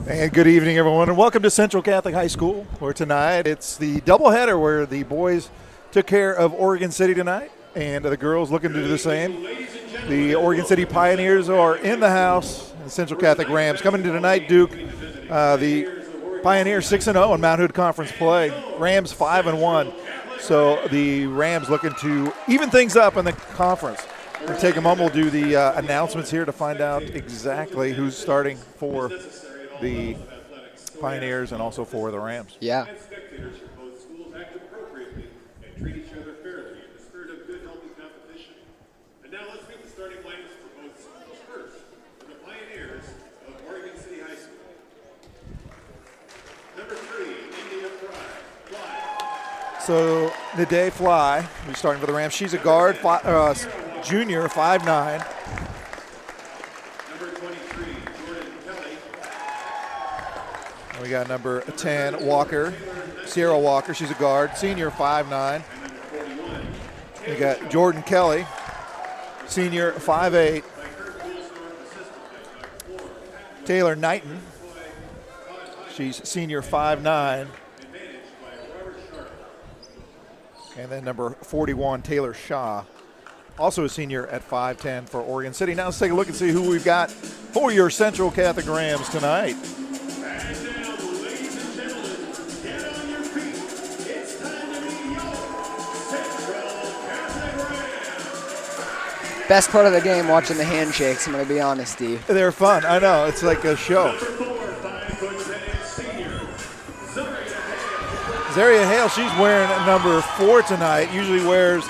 And good evening, everyone, and welcome to Central Catholic High School, where tonight it's the doubleheader where the boys took care of Oregon City tonight, and the girls looking to do the same. The Oregon City Pioneers are in the house, and Central Catholic Rams coming to tonight. Duke, the Pioneers 6-0 in Mount Hood Conference play. Rams 5-1. So the Rams looking to even things up in the conference. We'll take a moment. We'll do the announcements here to find out exactly who's starting for the Pioneers and also for the Rams. Yeah. Spectators from both schools act appropriately and treat each other fairly in the spirit of good, healthy competition. And now let's meet the starting lineups for both schools. First, for the Pioneers of Oregon City High School. Number 3, India Fly. So Naday Fly, who's starting for the Rams. She's a guard, junior, 5'9". We got number 10, Walker, Sierra Walker. She's a guard, senior, 5'9". We got Jordan Kelly, senior, 5'8". Taylor Knighton, she's senior, 5'9". And then number 41, Taylor Shaw, also a senior at 5'10" for Oregon City. Now let's take a look and see who we've got for your Central Catholic Rams tonight. Best part of the game, watching the handshakes, I'm going to be honest, Steve. They're fun. I know. It's like a show. Zaria Hale, she's wearing number 4 tonight. Usually wears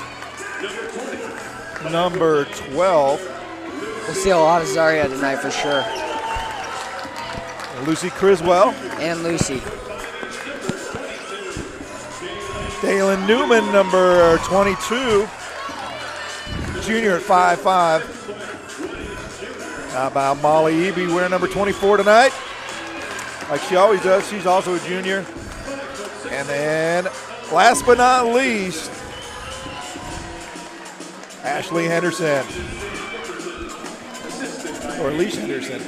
number 12. We'll see a lot of Zaria tonight for sure. Lucy Criswell. And Lucy. Dalen Newman, number 22. Junior at 5'5". How about Molly Eby wearing number 24 tonight? Like she always does. She's also a junior. And then, last but not least, Ashley Henderson. Or Leash Henderson.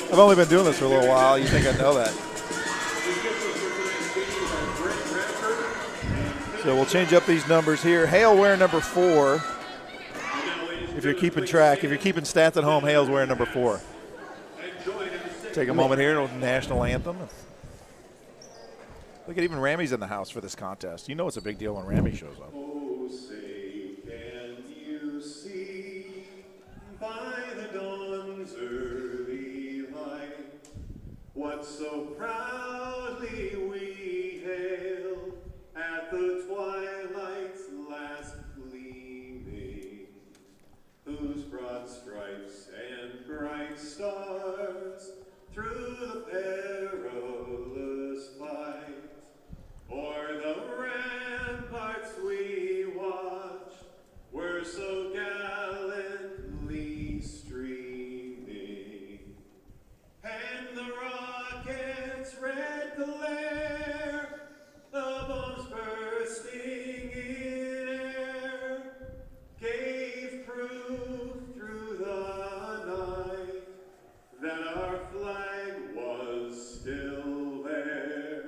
I've only been doing this for a little while. You think I know that. So we'll change up these numbers here. Hale wearing number 4. If you're keeping track, if you're keeping stats at home, Hale's wearing number 4. Take a moment here, national anthem. Look at even Ramy's in the house for this contest. You know it's a big deal when Ramy shows up. Oh, say, can you see by the dawn's early light what so proudly we hailed at the twilight's last gleaming, whose broad stripes and bright stars through the perilous fight o'er the ramparts we watched were so gallantly streaming, and the rocket's red glare, the bombs bursting in air, gave proof through the night that our flag was still there.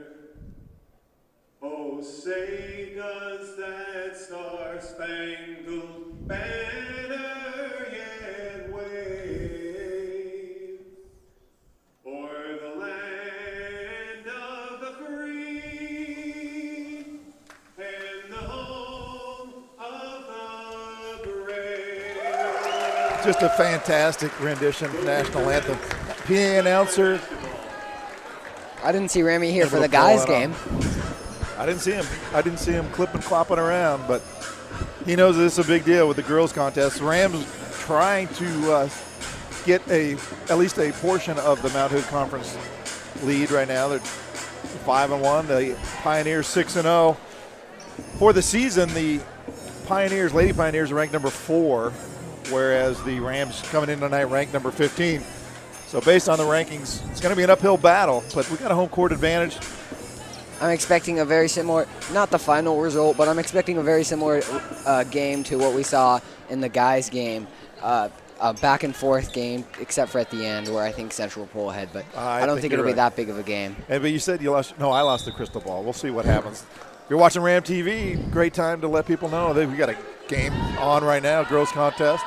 Oh, say does that star-spangled banner yet wave o'er the land of the free and the home of the brave? Just a fantastic rendition of the national anthem. PA announcer. I didn't see Ramy here for the guys' game. I didn't see him clipping, clopping around, but he knows this is a big deal with the girls' contest. Rams trying to get at least a portion of the Mount Hood Conference lead right now. They're 5-1. The Pioneers 6-0. For the season, the Lady Pioneers are ranked number 4, whereas the Rams coming in tonight ranked number 15. So based on the rankings, it's going to be an uphill battle, but we got a home court advantage. I'm expecting a very similar, not the final result, but I'm expecting a very similar game to what we saw in the guys' game. a back and forth game, except for at the end where I think Central will pull ahead. But I don't think it'll you're be right. that big of a game. But you said you lost. No, I lost the crystal ball. We'll see what happens. If you're watching Ram TV, great time to let people know that we got a game on right now, girls contest.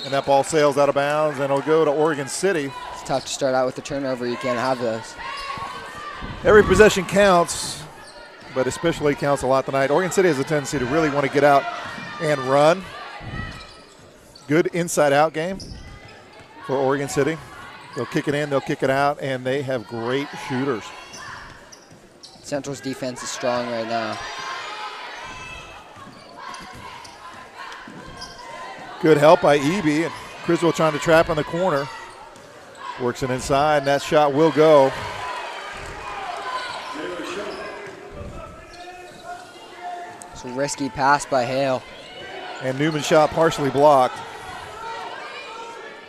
And that ball sails out of bounds, and it'll go to Oregon City. It's tough to start out with the turnover. You can't have those. Every possession counts, but especially counts a lot tonight. Oregon City has a tendency to really want to get out and run. Good inside-out game for Oregon City. They'll kick it in, they'll kick it out, and they have great shooters. Central's defense is strong right now. Good help by Eby, and Criswell trying to trap in the corner. Works it inside, and that shot will go. It's a risky pass by Hale. And Newman's shot partially blocked.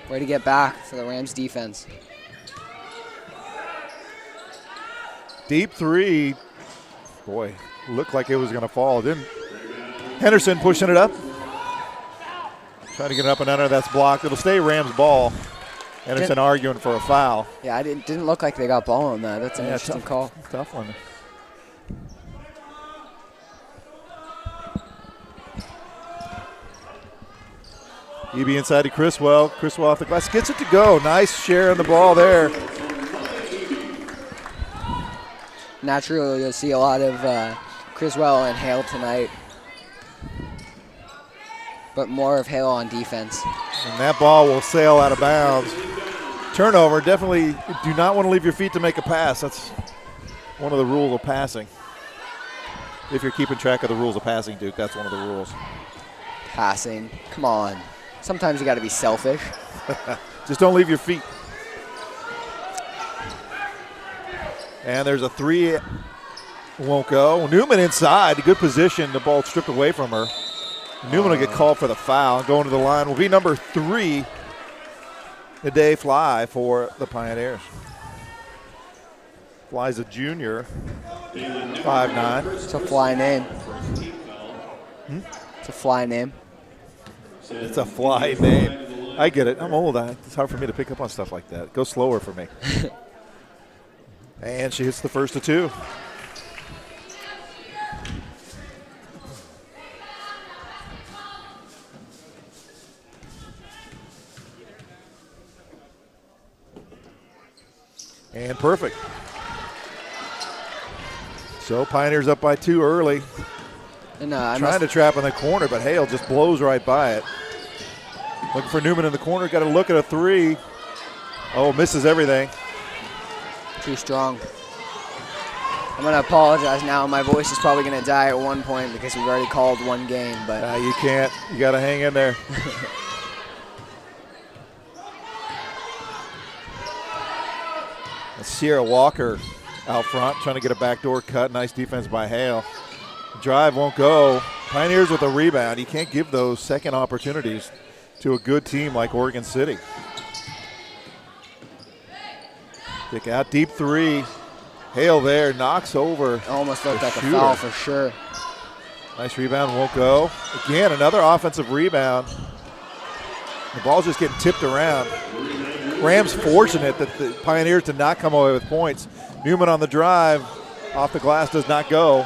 Way to get back for the Rams defense. Deep three. Boy, looked like it was going to fall, didn't? Henderson pushing it up. Trying to get it up and under. That's blocked. It'll stay Rams ball. Henderson arguing for a foul. Yeah, it didn't look like they got ball on that. That's an interesting call. Tough one. Eby inside to Criswell. Criswell off the glass. Gets it to go. Nice share on the ball there. Naturally, you'll see a lot of Criswell and Hale tonight. But more of Hale on defense. And that ball will sail out of bounds. Turnover. Definitely do not want to leave your feet to make a pass. That's one of the rules of passing. If you're keeping track of the rules of passing, Duke, that's one of the rules. Passing. Come on. Sometimes you got to be selfish. Just don't leave your feet. And there's a three. Won't go. Newman inside. Good position. The ball stripped away from her. Newman will get called for the foul. Going to the line will be number 3, Naday Fly for the Pioneers. Fly's a junior, 5'9". It's a fly name. It's a fly name. It's a fly name. I get it. I'm old. It's hard for me to pick up on stuff like that. Go slower for me. And she hits the first of 2. And perfect. So Pioneers up by 2 early. And Trying to trap in the corner, but Hale just blows right by it. Looking for Newman in the corner. Got to look at a 3. Oh, misses everything. Too strong. I'm going to apologize now. My voice is probably going to die at one point because we've already called one game. But You can't. You got to hang in there. Sierra Walker out front trying to get a backdoor cut. Nice defense by Hale. Drive won't go. Pioneers with a rebound. You can't give those second opportunities to a good team like Oregon City. Kick out, deep 3. Hale there, knocks over. almost looked the like a shooter. foul for sure. Nice rebound, won't go. Again, another offensive rebound. The ball's just getting tipped around. Rams fortunate that the Pioneers did not come away with points. Newman on the drive, off the glass, does not go.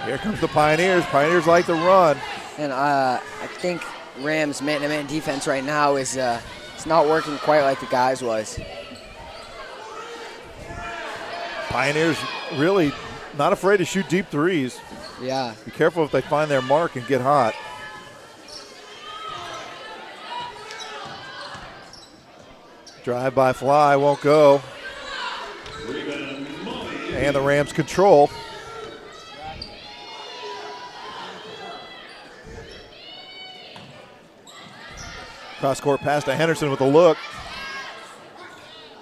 Here comes the Pioneers. Pioneers like to run. And I think Rams' man-to-man defense right now is it's not working quite like the guys was. Pioneers really not afraid to shoot deep threes. Yeah. Be careful if they find their mark and get hot. Drive by Fly, won't go. And the Rams control. Cross-court pass to Henderson with a look.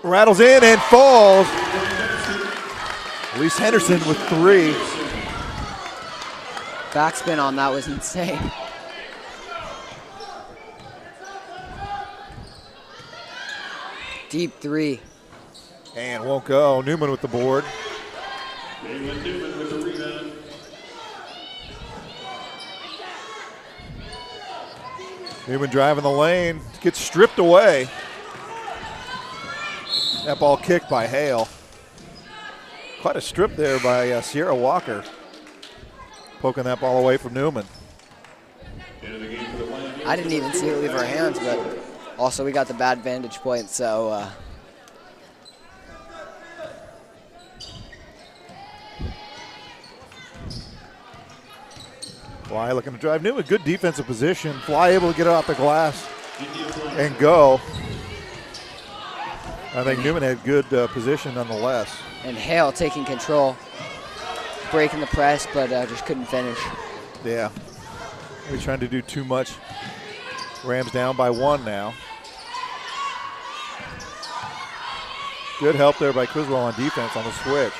Rattles in and falls. Elise Henderson with 3. Backspin on that was insane. Deep 3. And won't go. Newman with the board. Newman with the rebound. Newman driving the lane, gets stripped away. That ball kicked by Hale. Quite a strip there by Sierra Walker, poking that ball away from Newman. I didn't even see it leave her hands, but also we got the bad vantage point, so Fly looking to drive Newman. Good defensive position. Fly able to get it off the glass and go. I think Newman had good position nonetheless. and Hale taking control, breaking the press, but just couldn't finish. Yeah. Maybe trying to do too much. Rams down by 1 now. Good help there by Criswell on defense on the switch.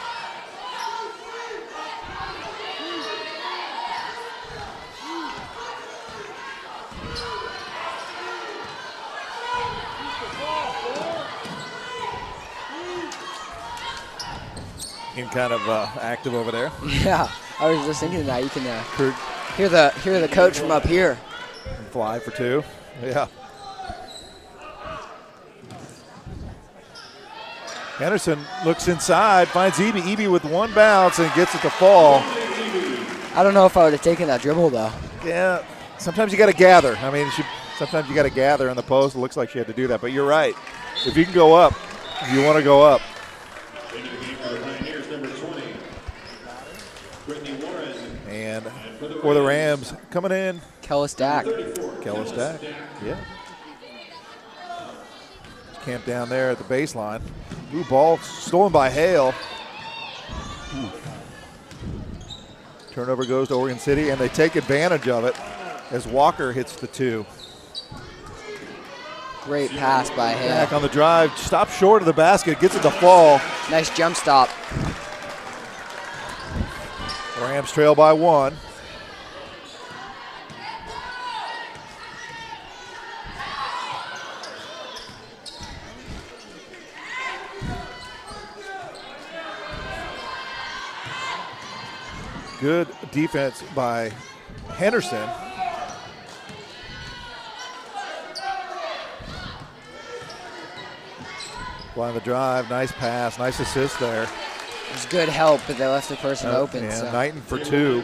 Kind of active over there. Yeah, I was just thinking that you can Kurt hear the coach from up here. Fly for 2. Yeah. Henderson looks inside, finds Eby. Eby with 1 bounce and gets it to fall. I don't know if I would have taken that dribble though. Yeah, sometimes you got to gather. I mean, sometimes you got to gather in the post. It looks like she had to do that, but you're right. If you can go up, you want to go up. And for the Rams, coming in, Kellis Dack. Kellis Dack. Yeah. Camped down there at the baseline. Ooh, ball stolen by Hale. Ooh. Turnover goes to Oregon City, and they take advantage of it as Walker hits the 2. Great pass by Hale. Back on the drive, stops short of the basket, gets it to fall. Nice jump stop. Rams trail by 1. Good defense by Henderson. Flying the drive, nice pass, nice assist there. It was good help, but they left the person open. And so. Knighton for 2.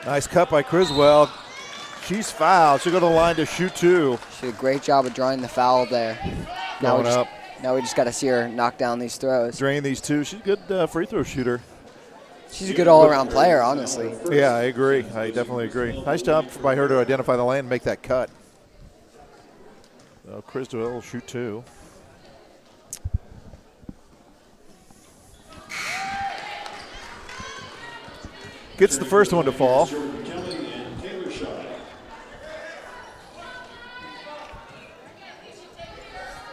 Nice cut by Criswell. She's fouled. She'll go to the line to shoot 2. She did a great job of drawing the foul there. Now we just got to see her knock down these throws. Drain these 2. She's a good free throw shooter. She's a good all-around player, honestly. Yeah, I agree. I definitely agree. Nice job by her to identify the lane and make that cut. So Criswell will shoot 2. Gets the first one to fall.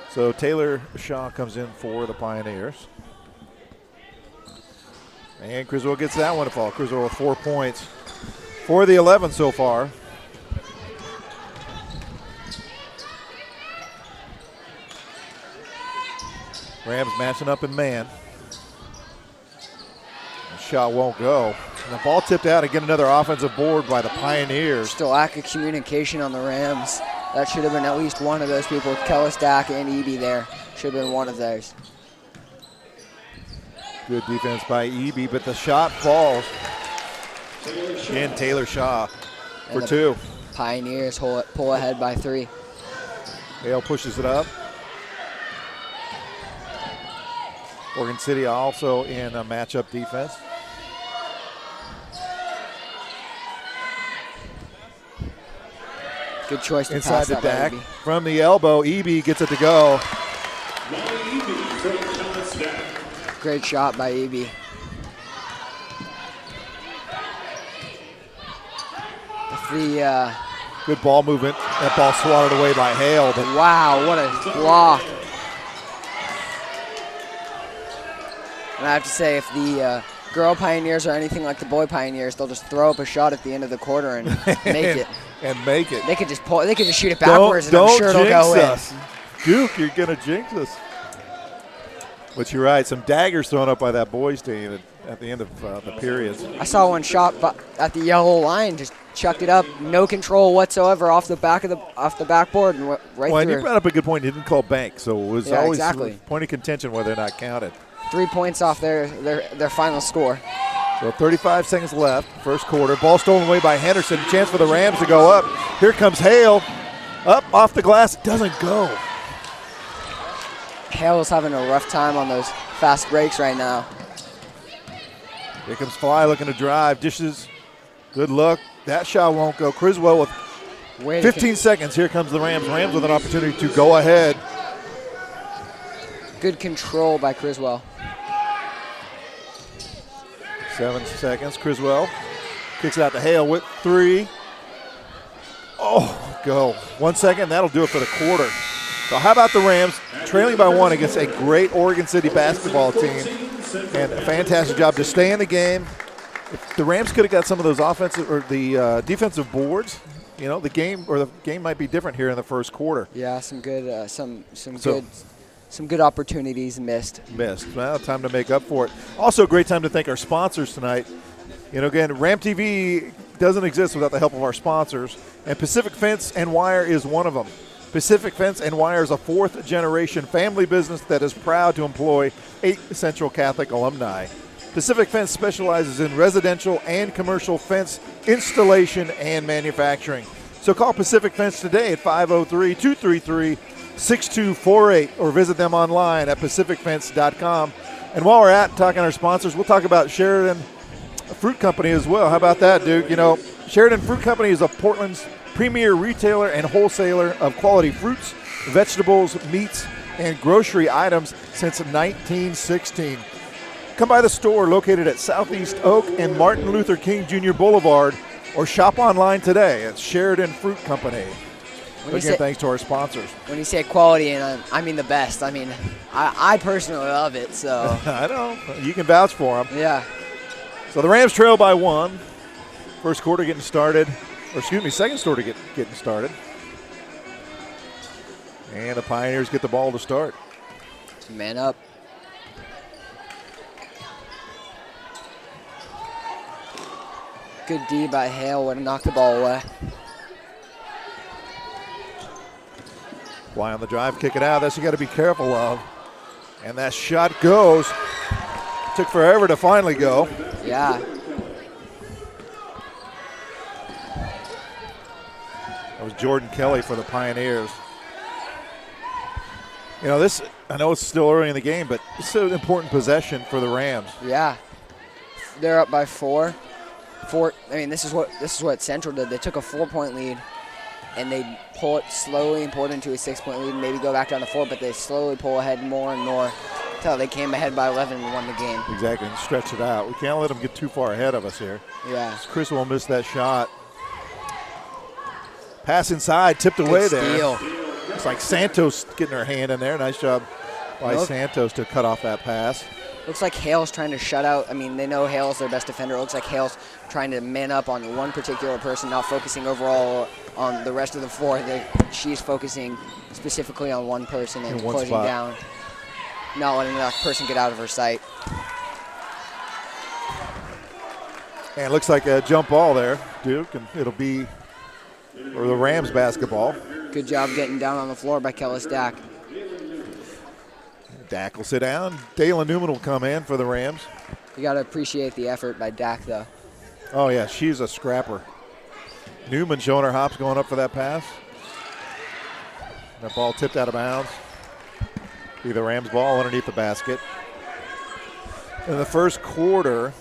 So Taylor Shaw comes in for the Pioneers. And Criswell gets that one to fall. Criswell with 4 points for the 11 so far. Rams matching up in man. The shot won't go. And the ball tipped out. Again, another offensive board by the Pioneers. Just a lack of communication on the Rams. That should have been at least one of those people. Kellis Dack and Eby there. Should have been one of those. Good defense by Eby, but the shot falls. And Taylor Shaw for 2. Pioneers pull ahead by 3. Hale pushes it up. Oregon City also in a matchup defense. Good choice to Inside pass to that by Dack. Eby. From the elbow, Eby gets it to go. Great shot by Eby. Good ball movement. That ball swatted away by Hale. But Wow, what a block. And I have to say, if the girl Pioneers are anything like the boy Pioneers, they'll just throw up a shot at the end of the quarter and make it. And make it. They could just pull. They could just shoot it backwards, and I'm sure it'll go in. Duke, you're gonna jinx us. But you're right, some daggers thrown up by that boys team at the end of the periods. I saw one shot at the yellow line, just chucked it up, no control whatsoever off the backboard and went right Well, and you through. brought up a good point. He didn't call bank, so it was always exactly. a point of contention whether or not counted. 3 points off their final score. So 35 seconds left, first quarter. Ball stolen away by Henderson. Chance for the Rams to go up. Here comes Hale. Up off the glass. It doesn't go. Hale's having a rough time on those fast breaks right now. Here comes Fly looking to drive. Dishes. Good look. That shot won't go. Criswell with 15 seconds. Here comes the Rams. Rams with an opportunity to go ahead. Good control by Criswell. 7 seconds. Criswell kicks it out to Hale with 3. Oh, go. 1 second. That'll do it for the quarter. So how about the Rams trailing by 1 against a great Oregon City basketball team, and a fantastic job to stay in the game. If the Rams could have got some of those offensive or the defensive boards, the game might be different here in the first quarter. Yeah, some good some good opportunities missed. Well, time to make up for it. Also, a great time to thank our sponsors tonight. Again, Ram TV doesn't exist without the help of our sponsors, and Pacific Fence and Wire is one of them. Pacific Fence and Wire is a 4th-generation family business that is proud to employ 8 Central Catholic alumni. Pacific Fence specializes in residential and commercial fence installation and manufacturing. So call Pacific Fence today at 503-233-6248 or visit them online at pacificfence.com. And while we're at talking our sponsors, we'll talk about Sheridan Fruit Company as well. How about that, Duke? Sheridan Fruit Company is a Portland's premier retailer and wholesaler of quality fruits, vegetables, meats, and grocery items since 1916. Come by the store located at Southeast Oak and Martin Luther King Jr. Boulevard, or shop online today at Sheridan Fruit Company. Again, thanks to our sponsors. When you say quality, and I mean the best, I personally love it. So I know. You can vouch for them. Yeah. So the Rams trail by 1. First quarter getting started. Second quarter getting started. And the Pioneers get the ball to start. Man up. Good D by Hale. Would have knocked the ball away. Fly on the drive, kick it out. That's you got to be careful of. And that shot goes. Took forever to finally go. Yeah. That was Jordan Kelly for the Pioneers. I know it's still early in the game, but it's an important possession for the Rams. Yeah. They're up by 4. This is what Central did. They took a 4-point lead, and they pull it slowly and pull it into a 6-point lead, and maybe go back down to 4, but they slowly pull ahead more and more until they came ahead by 11 and won the game. Exactly, and stretch it out. We can't let them get too far ahead of us here. Yeah. Criswell missed that shot. Pass inside, tipped away there. Steal. It's like Santos getting her hand in there. Nice job by Santos to cut off that pass. Looks like Hale's trying to shut out. They know Hale's their best defender. It looks like Hale's trying to man up on one particular person, not focusing overall on the rest of the 4. She's focusing specifically on one person and closing down, not letting that person get out of her sight. And it looks like a jump ball there, Duke, and it'll be for the Rams basketball. Good job getting down on the floor by Kellis Dack. Dack will sit down. Dalen Newman will come in for the Rams. You got to appreciate the effort by Dack, though. Oh, yeah, she's a scrapper. Newman showing her hops going up for that pass. That ball tipped out of bounds. Be the Rams ball underneath the basket. In the first quarter,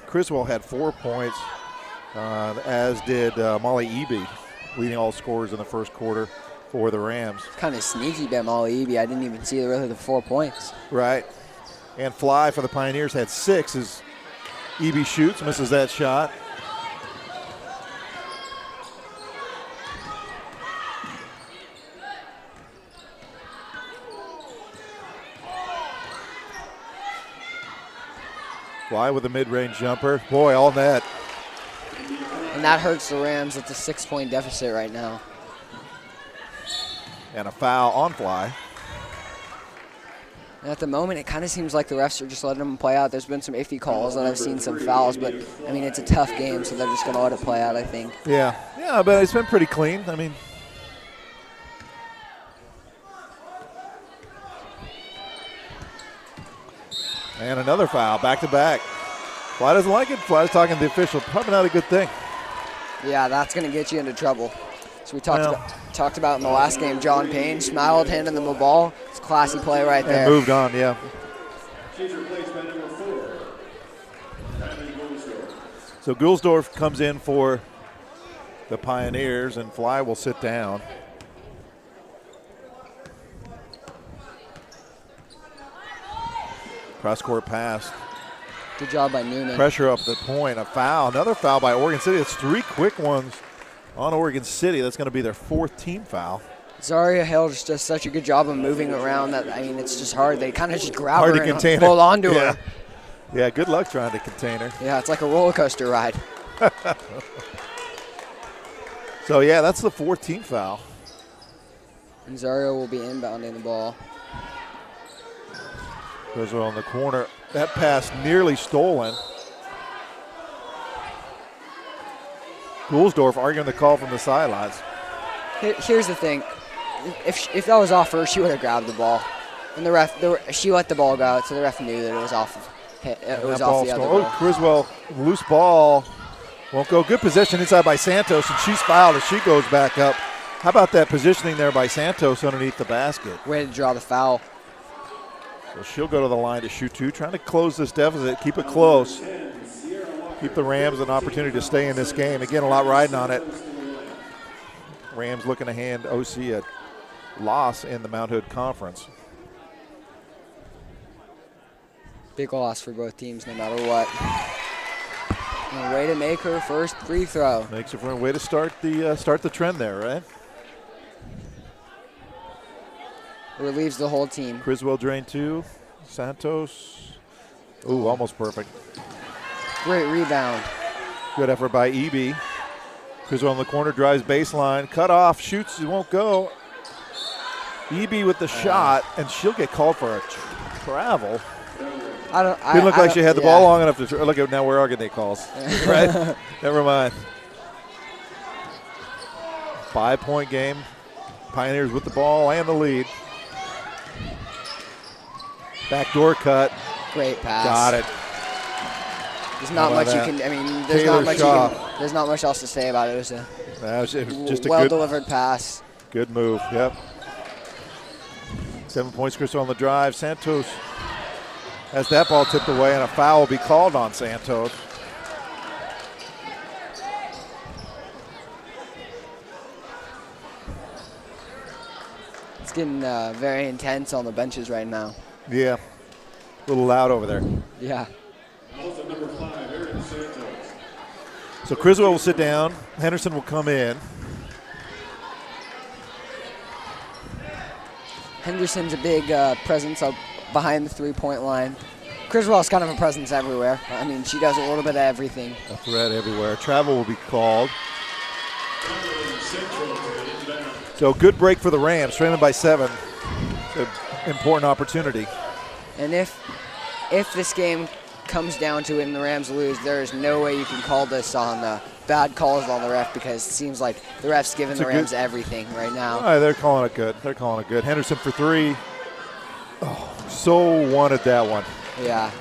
Criswell had 4 points, as did Molly Eby, leading all scorers in the first quarter for the Rams. Kind of sneaky by Molly Eby. I didn't even see really the 4 points. Right. And Fly for the Pioneers had 6 as Eby shoots, misses that shot. Fly with a mid-range jumper. Boy, all net. And that hurts the Rams. It's a 6-point deficit right now. And a foul on Fly. And at the moment, it kind of seems like the refs are just letting them play out. There's been some iffy calls, and I've seen some fouls, but, I mean, it's a tough game, so they're just going to let it play out, I think. Yeah, but it's been pretty clean. I mean, and another foul, back-to-back. Fly doesn't like it. Fly's talking to the official. Probably not a good thing. Yeah, that's going to get you into trouble. So we talked about in the last game, John Payne smiled, handed them the ball. It's a classy play right there. And moved on, yeah. She's replaced by number 4, Kylie Gulsdorf. So Gulsdorf comes in for the Pioneers, and Fly will sit down. Cross-court pass. Good job by Newman. Pressure up the point. A foul. Another foul by Oregon City. It's 3 quick ones on Oregon City. That's going to be their 4th team foul. Zaria Hale just does such a good job of moving around that, I mean, it's just hard. They kind of just grab Hard her to and contain her. hold on to Yeah. her. Yeah, good luck trying to contain her. Yeah, it's like a roller coaster ride. So, yeah, that's the 4th team foul. And Zaria will be inbounding the ball. Goes on the corner. That pass nearly stolen. Gulsdorf arguing the call from the sidelines. Here's the thing. If that was off her, she would have grabbed the ball. And she let the ball go out, so the ref knew that it was off. It was off the other ball. Oh, Criswell, loose ball. Won't go. Good position inside by Santos, and she's fouled as she goes back up. How about that positioning there by Santos underneath the basket? Way to draw the foul. So she'll go to the line to shoot 2, trying to close this deficit, keep it close. Keep the Rams an opportunity to stay in this game. Again, a lot riding on it. Rams looking to hand OC a loss in the Mount Hood Conference. Big loss for both teams no matter what. And way to make her first free throw. Makes it for a way to start the trend there, right? Relieves the whole team. Criswell drained 2. Santos. Ooh, almost perfect. Great rebound. Good effort by EB. Criswell in the corner, drives baseline. Cut off, shoots, it won't go. EB with the shot, and she'll get called for a travel. Didn't look like she had the ball long enough to look at now. Where are they calls? Right? Never mind. 5-point game. Pioneers with the ball and the lead. Backdoor cut. Great pass. Got it. There's not much you can. I mean, there's Taylor not much. Shaw. There's not much else to say about it. It was a It was just a well-delivered pass. good move. Yep. 7 points, Criswell on the drive. Santos has that ball tipped away, and a foul will be called on Santos. It's getting very intense on the benches right now. Yeah. A little loud over there. Yeah. Also number 5, Erin Santos. So Criswell will sit down. Henderson will come in. Henderson's a big presence up behind the three-point line. Criswell's kind of a presence everywhere. I mean, she does a little bit of everything. A threat everywhere. Travel will be called. So good break for the Rams, trailing by 7. It's an important opportunity. And if this game comes down to it and the Rams lose, there is no way you can call this on bad calls on the ref, because it seems like the ref's giving the Rams everything right now. All right, they're calling it good. They're calling it good. Henderson for 3. Oh, so wanted that one. Yeah.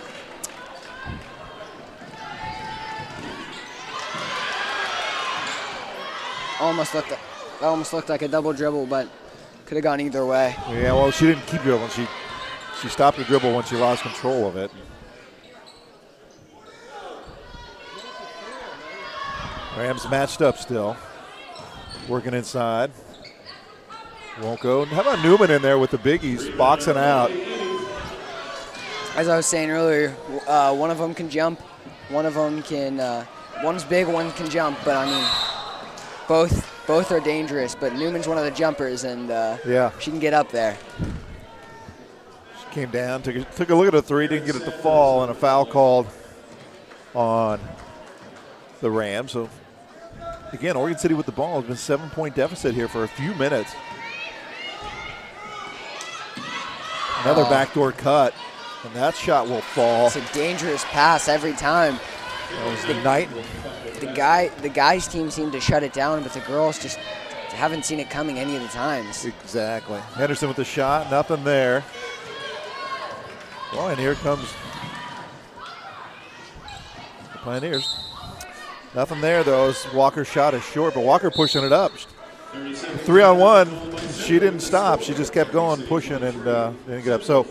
Almost looked like a double dribble, but could have gone either way. Yeah, well, she didn't keep dribbling. She stopped the dribble when she lost control of it. Rams matched up still. Working inside. Won't go. How about Newman in there with the biggies, boxing out? As I was saying earlier, one of them can jump. One of them can. One's big, one can jump. But I mean, both are dangerous. But Newman's one of the jumpers, and Yeah. she can get up there. She came down, took a look at a 3, didn't get it to fall, and a foul called on the Rams. So again, Oregon City with the ball has been 7-point deficit here for a few minutes. Another backdoor cut, and that shot will fall. It's a dangerous pass every time. That was the night. The guys' team seemed to shut it down, but the girls just haven't seen it coming any of the times. Exactly. Henderson with the shot, nothing there. Well, and here comes the Pioneers. Nothing there, though, as Walker's shot is short, but Walker pushing it up. 3-on-1, she didn't stop. She just kept going, pushing, and didn't get up. So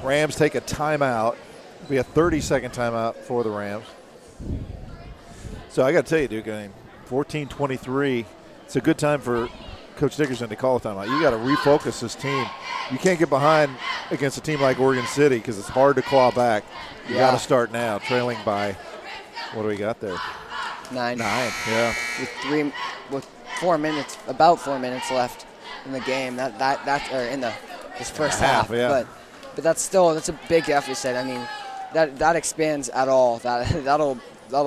Rams take a timeout. It'll be a 30-second timeout for the Rams. So I got to tell you, Duke, I mean, 14-23, it's a good time for Coach Dickerson to call a timeout. You got to refocus this team. You can't get behind against a team like Oregon City because it's hard to claw back. You got to start now, trailing by, what do we got there? 9. 9, yeah. With 4 minutes, about 4 minutes left in the game. This first half. Yeah. But that's a big deficit. I mean, that expands at all. That'll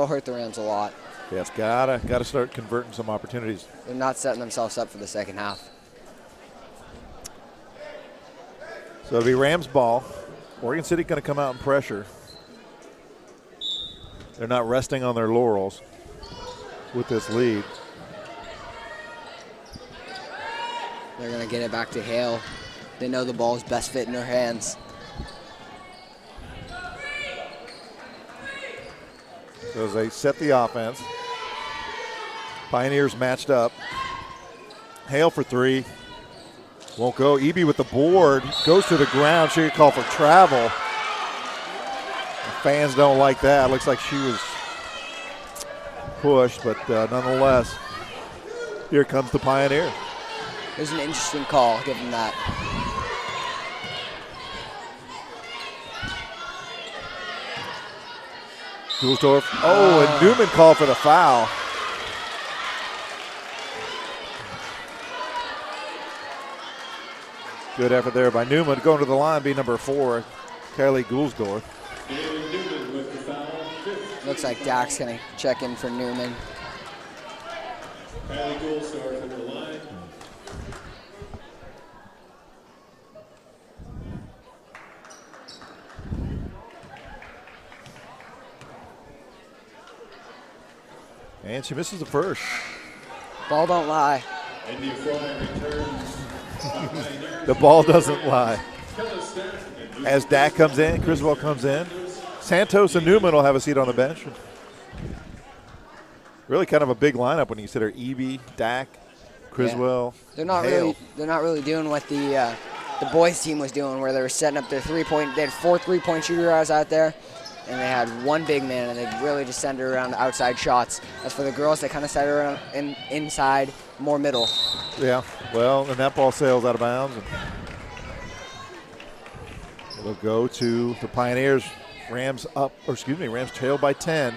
hurt the Rams a lot. Yeah, it's gotta start converting some opportunities. They're not setting themselves up for the second half. So it'll be Rams ball. Oregon City going to come out and pressure. They're not resting on their laurels with this lead. They're going to get it back to Hale. They know the ball is best fit in their hands. So as they set the offense, Pioneers matched up. Hale for 3. Won't go. Eby with the board. Goes to the ground. She could call for travel. The fans don't like that. Looks like she was pushed, but nonetheless, here comes the Pioneer. It was an interesting call, given that. Duelsdorf. Oh, and Newman called for the foul. Good effort there by Newman. Going to the line, be number 4, Kylie Goulsdorf. Looks like Dak's going to check in for Newman. Kylie Goulsdorf at the line. And she misses the first. Ball don't lie. And the fly returns. The ball doesn't lie. As Dak comes in, Criswell comes in. Santos and Newman will have a seat on the bench. Really kind of a big lineup when you consider Eby, Dak, Criswell. Yeah. They're not really doing what the boys team was doing, where they were setting up their 3-point. They had 4 3-point shooters out there, and they had 1 big man, and they really just centered around outside shots. As for the girls, they kind of centered around inside, more middle. Yeah, well, and that ball sails out of bounds. And it'll go to the Pioneers. Rams trail by 10.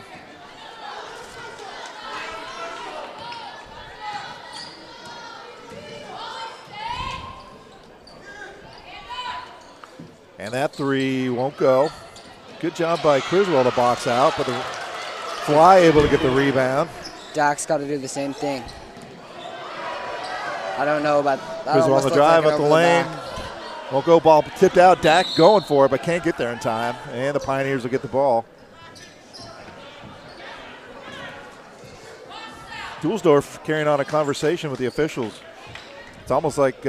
And that 3 won't go. Good job by Criswell to box out, but the Fly able to get the rebound. Dak's got to do the same thing. I don't know about Criswell on the drive up the lane. Won't go, ball tipped out. Dak going for it, but can't get there in time. And the Pioneers will get the ball. Duelsdorf carrying on a conversation with the officials. It's almost like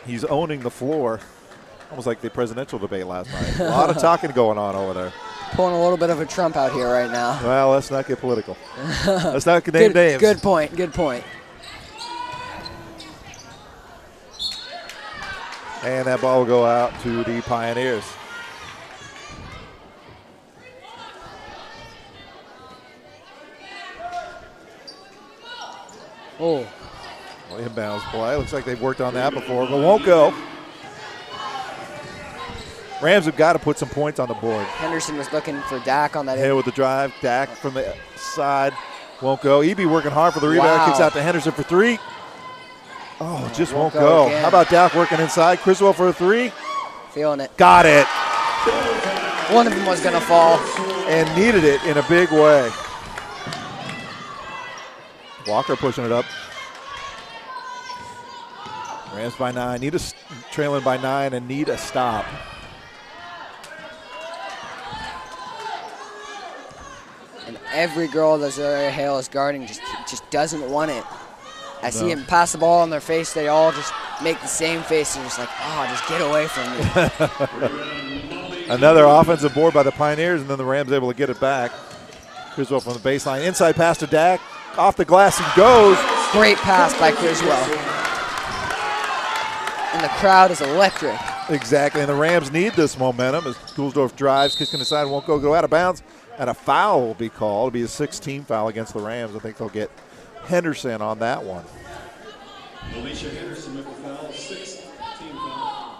he's owning the floor. Almost like the presidential debate last night. A lot of talking going on over there. Pulling a little bit of a Trump out here right now. Well, let's not get political. Let's not name names. Good point. Good point. And that ball will go out to the Pioneers. Oh. Well, inbounds play. Looks like they've worked on that before, but won't go. Rams have got to put some points on the board. Henderson was looking for Dak on that. Hill with the drive. Dak from the side. Won't go. Eby working hard for the rebound. Wow. Kicks out to Henderson for 3. Oh, just won't go. Again. How about Dak working inside? Criswell for a 3. Feeling it. Got it. One of them was going to fall. And needed it in a big way. Walker pushing it up. Rams by 9. Trailing by 9 and need a stop. And every girl that Zaria Hale is guarding just doesn't want it. I see him pass the ball in their face. They all just make the same face. And just like, oh, just get away from me. Another offensive board by the Pioneers, and then the Rams able to get it back. Criswell from the baseline. Inside pass to Dak. Off the glass he goes. Great pass by Criswell. And the crowd is electric. Exactly, and the Rams need this momentum as Goulsdorf drives, kicking inside, won't go out of bounds, and a foul will be called. It'll be a 16 foul against the Rams. I think they'll get Henderson on that one. Alicia Henderson with the foul, 6th team foul.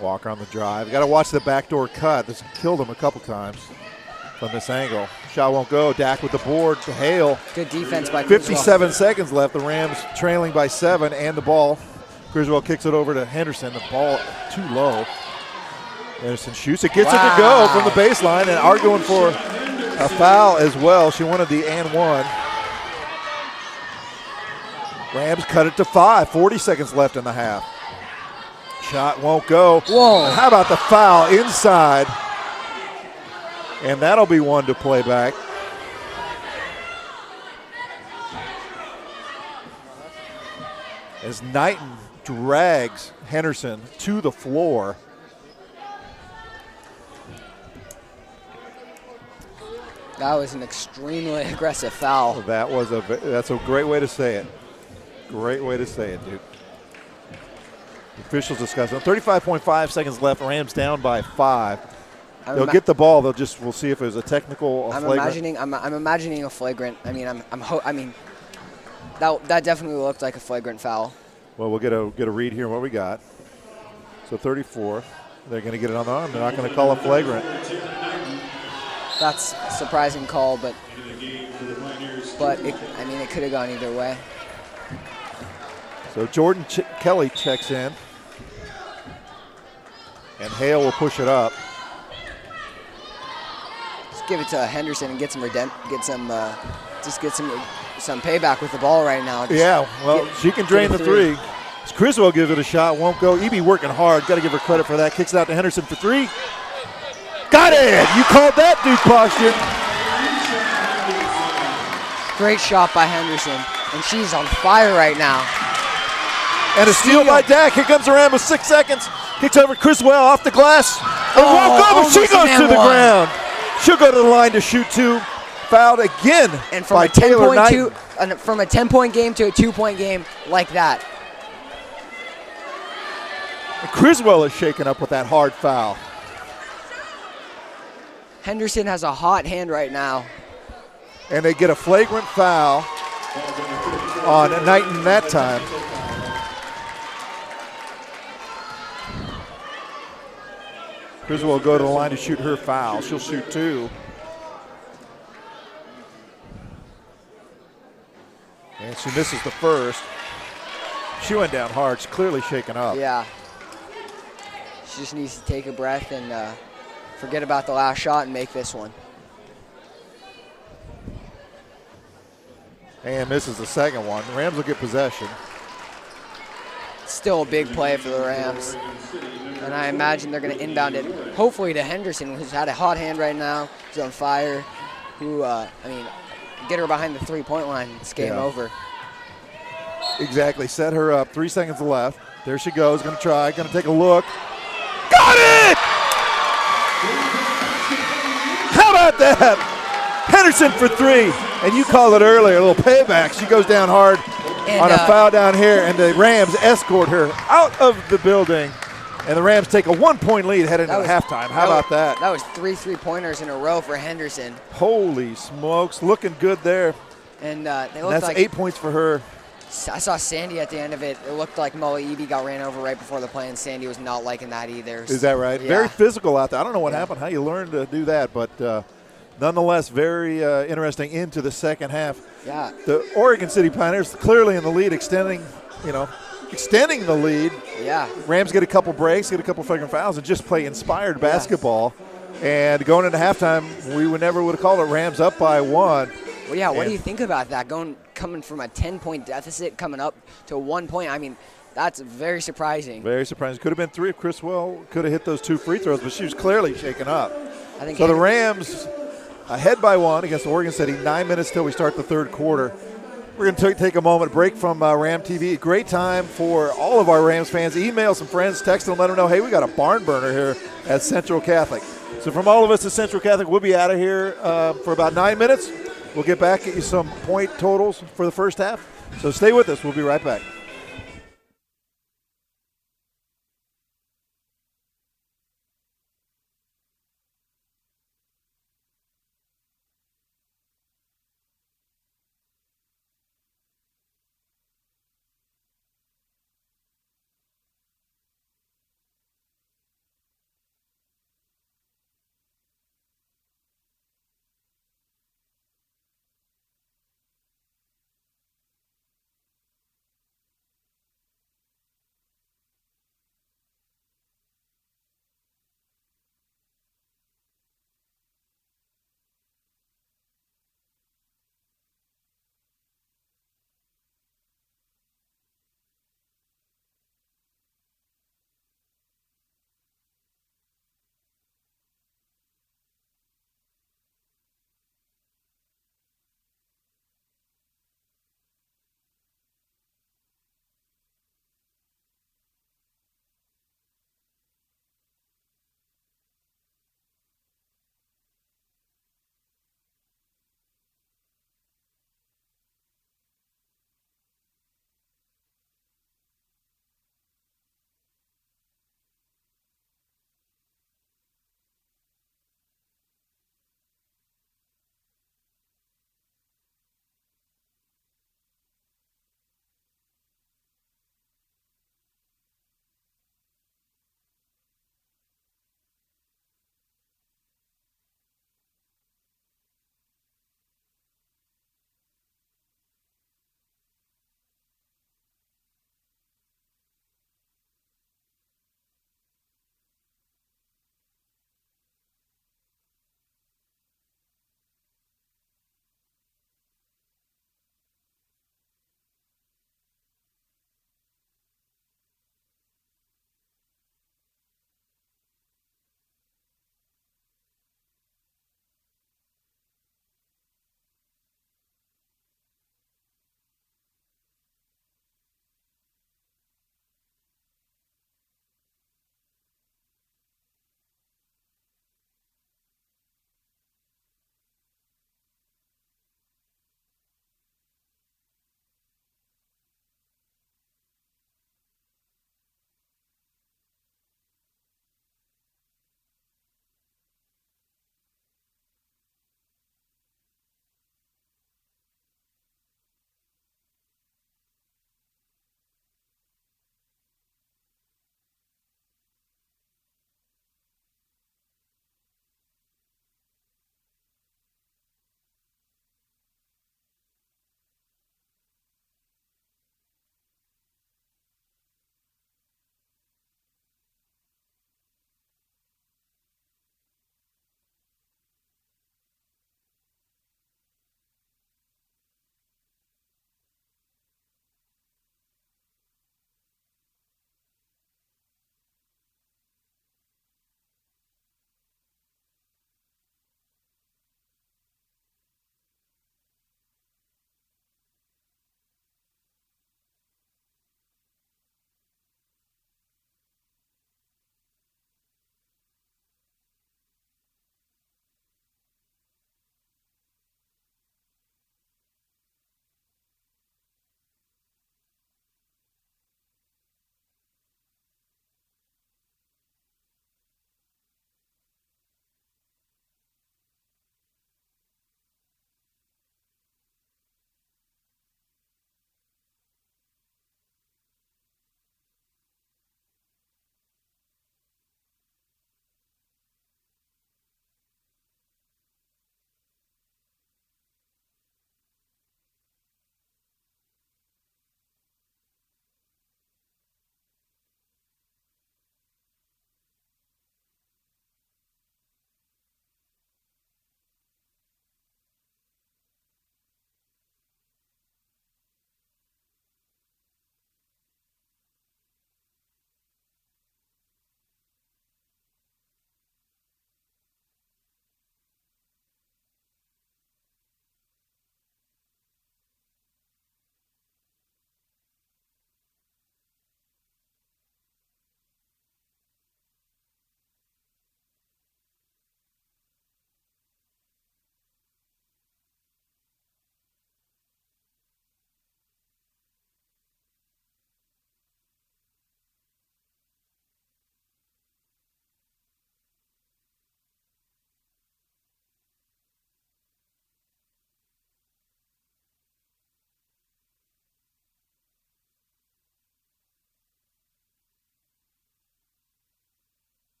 Walker on the drive. Got to watch the backdoor cut. This killed him a couple times from this angle. Shot won't go. Dak with the board to Hale. Good defense by Criswell. 57 seconds left. The Rams trailing by 7 and the ball. Criswell kicks it over to Henderson. The ball too low. Henderson shoots it. Gets it to go from the baseline and arguing for a foul as well. She wanted the and one. Rams cut it to 5. 40 seconds left in the half. Shot won't go. Whoa. And how about the foul inside? And that'll be one to play back. As Knighton drags Henderson to the floor. That was an extremely aggressive foul. That's a great way to say it. Great way to say it, dude. The officials discussing. 35.5 seconds left. Rams down by 5. They'll get the ball. We'll see if it was a technical. I'm imagining a flagrant. I mean, that definitely looked like a flagrant foul. Well, we'll get a read here on what we got. So 34. They're going to get it on the arm. They're not going to call a flagrant. That's a surprising call, but it could have gone either way. So Jordan Kelly checks in, and Hale will push it up. Just give it to Henderson and get some payback with the ball right now. She can drain the three. Criswell gives it a shot, won't go. Eby working hard. Got to give her credit for that. Kicks it out to Henderson for 3. Got it! You called that, Duke Posture. Great shot by Henderson, and she's on fire right now. And a steal by Dak. Here comes Aram with 6 seconds. Kicks over Criswell off the glass. And won't go, but she goes to the ground. She'll go to the line to shoot 2. Fouled again and from by Taylor Knighton. From a 10-point game to a 2-point game like that. And Criswell is shaken up with that hard foul. Henderson has a hot hand right now. And they get a flagrant foul on Knighton that time. Criswell will go to the line to shoot her foul. She'll shoot 2. And she misses the first. She went down hard. She's clearly shaken up. Yeah. She just needs to take a breath and forget about the last shot and make this one. And misses the second one. The Rams will get possession. Still a big play for the Rams. And I imagine they're going to inbound it, hopefully to Henderson, who's had a hot hand right now. He's on fire. Get her behind the 3-point line. It's game over. Exactly. Set her up. 3 seconds left. There she goes. Going to try. Going to take a look. Got it! How about that? Henderson for 3. And you called it earlier, a little payback. She goes down hard on a foul down here, and the Rams escort her out of the building. And the Rams take a 1-point lead heading into halftime. How about that? That was 3 3-pointers in a row for Henderson. Holy smokes. Looking good there. And that's 8 points for her. I saw Sandy at the end of it. It looked like Molly Eby got ran over right before the play, and Sandy was not liking that either. Is that right? Yeah. Very physical out there. I don't know what happened, how you learned to do that, but nonetheless, very interesting into the second half. Yeah. The Oregon City Pioneers clearly in the lead, extending the lead. Yeah. Rams get a couple breaks, get a couple flagrant fouls, and just play inspired basketball. And going into halftime, we would never would have called it. Rams up by 1. Well, yeah, what And- do you think about that? Coming from a 10-point deficit, coming up to 1 point. I mean, that's very surprising. Very surprising. Could have been 3 if Criswell could have hit those 2 free throws, but she was clearly shaken up. I think So the Rams ahead by 1 against Oregon City. 9 minutes till we start the third quarter. We're going to take a moment break from Ram TV. Great time for all of our Rams fans. Email some friends, text them, let them know, hey, we got a barn burner here at Central Catholic. So from all of us at Central Catholic, we'll be out of here for about 9 minutes. We'll get back, get you some point totals for the first half. So stay with us. We'll be right back.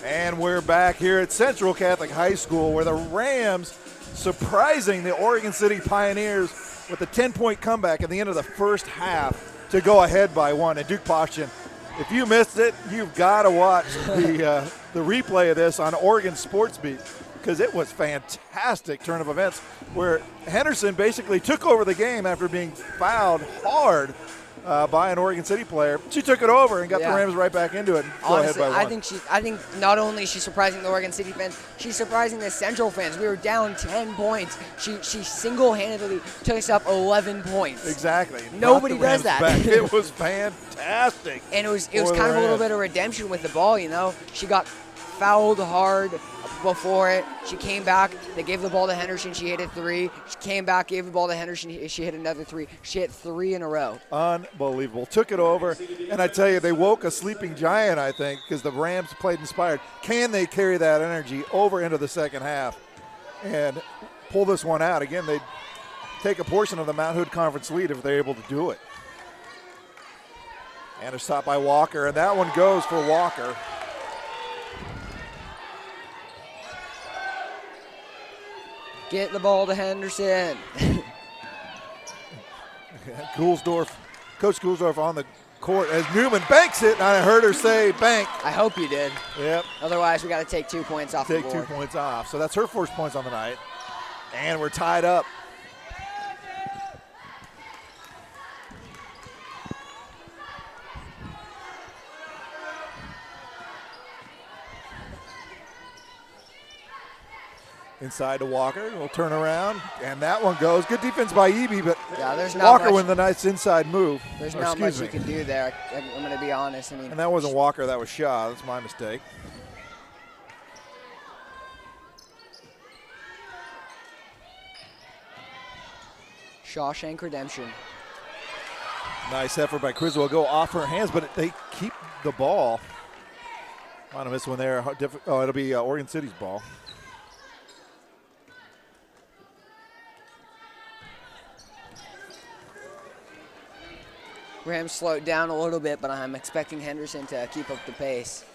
And we're back here at Central Catholic High School where the Rams surprising the Oregon City Pioneers with a 10-point comeback at the end of the first half to go ahead by 1. And Duke Postian, if you missed it, you've got to watch the replay of this on Oregon Sports Beat because it was fantastic turn of events where Henderson basically took over the game after being fouled hard by an Oregon City player. She took it over and got the Rams right back into it. And Honestly, go ahead by 1. I think not only is she surprising the Oregon City fans, she's surprising the Central fans. We were down 10 points. She single-handedly took us up 11 points. Exactly. Nobody Brought the does Rams that. back. It was fantastic. And it was for the kind of a little Rams. bit of redemption with the ball, you know. She got fouled hard before it. She came back. They gave the ball to Henderson. She hit a 3. She came back, gave the ball to Henderson. She hit another 3. She hit 3 in a row. Unbelievable. Took it over. And I tell you, they woke a sleeping giant, I think, because the Rams played inspired. Can they carry that energy over into the second half and pull this one out? Again, they'd take a portion of the Mount Hood Conference lead if they're able to do it. And a stop by Walker, and that one goes for Walker. Get the ball to Henderson. Goulsdorf, Coach Goulsdorf on the court as Newman banks it, and I heard her say bank. I hope you did. Yep. Otherwise, we got to take 2 points off the Take board. 2 points off. So that's her first points on the night. And we're tied up. Inside to Walker. We'll turn around, and that one goes. Good defense by Eby, but Yeah, there's not Walker much- with the nice inside move. There's Or not much excuse you me. can do there. I'm going to be honest. I mean, And that wasn't Walker, that was Shaw. That's my mistake. Shawshank Redemption. Nice effort by Criswell. Go off her hands, but they keep the ball. Might have missed one there. Oh, it'll be Oregon City's ball. Rams slowed down a little bit, but I'm expecting Henderson to keep up the pace.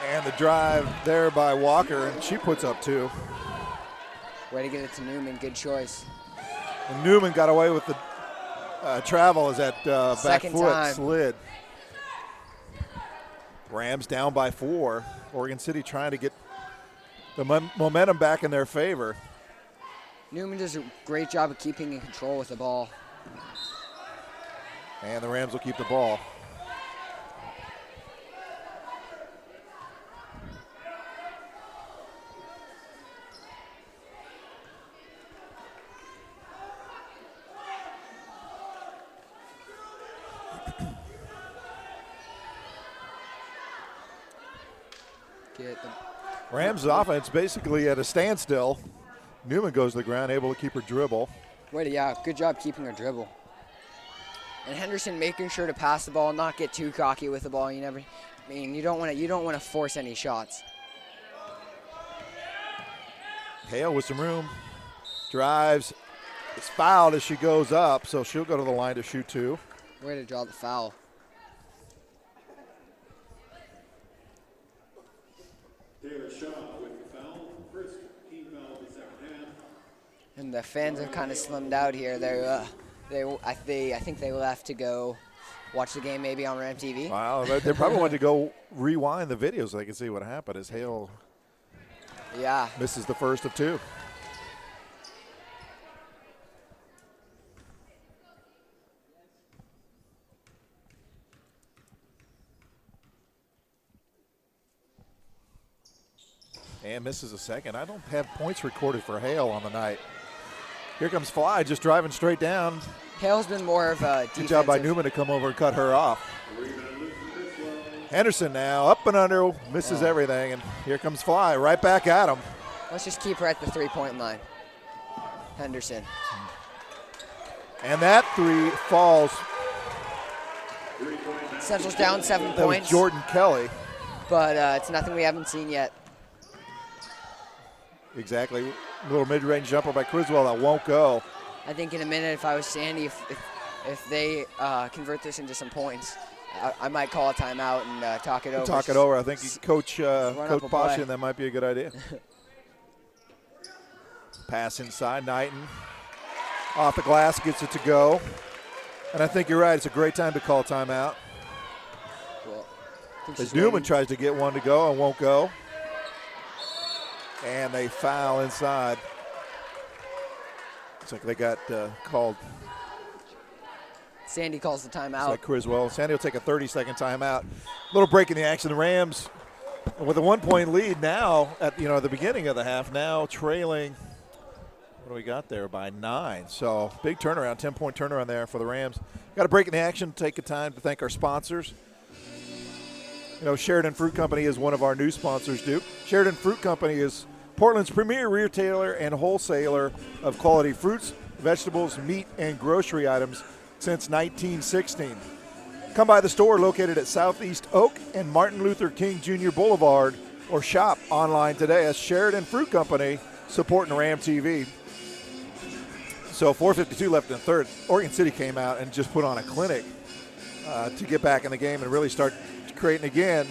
And the drive there by Walker, and she puts up 2. Way to get it to Newman. Good choice. And Newman got away with the travel as that back Second foot time. slid. Rams down by 4. Oregon City trying to get the momentum back in their favor. Newman does a great job of keeping in control with the ball. And the Rams will keep the ball. Get the Rams offense basically at a standstill. Newman goes to the ground, able to keep her dribble. good job keeping her dribble. And Henderson making sure to pass the ball, not get too cocky with the ball. You don't want to force any shots. Hale with some room, drives, is fouled as she goes up, so she'll go to the line to shoot 2. Way to draw the foul. Taylor Shaw with the foul. First team foul of the second half. And the fans have kind of slimmed out here. I think they left to go watch the game maybe on Ram TV. Wow, they probably want to go rewind the video so they can see what happened as Hale Yeah. misses the first of 2. And misses a second. I don't have points recorded for Hale on the night. Here comes Fly, just driving straight down. Hale's been more of a defensive. Good job by Newman to come over and cut her off. Henderson now up and under, misses everything, and here comes Fly right back at him. Let's just keep her at the 3-point line. Henderson. And that 3 falls. Central's down 7 That points. was Jordan Kelly. But it's nothing we haven't seen yet. Exactly. Little mid-range jumper by Criswell that won't go. I think in a minute, if I was Sandy, if they convert this into some points, I might call a timeout and talk it over. Talk it over. I think Coach up Coach a play. Poshian, that might be a good idea. Pass inside, Knighton. Off the glass, gets it to go. And I think you're right. It's a great time to call timeout. Well, I think As she's Newman waiting. tries to get one to go and won't go. And they foul inside. Looks like they got called. Sandy calls the Looks timeout. like Criswell. Sandy will take a 30-second timeout. Little break in the action. The Rams with a 1-point lead now at the beginning of the half. Now trailing. What do we got there? By 9. So big turnaround, 10-point turnaround there for the Rams. Got a break in the action. Take a time to thank our sponsors. Sheridan Fruit Company is one of our new sponsors, Duke. Sheridan Fruit Company is Portland's premier retailer and wholesaler of quality fruits, vegetables, meat, and grocery items since 1916. Come by the store located at Southeast Oak and Martin Luther King Jr. Boulevard or shop online today at Sheridan Fruit Company, supporting Ram TV. So 4:52 left in the third. Oregon City came out and just put on a clinic to get back in the game and really start creating again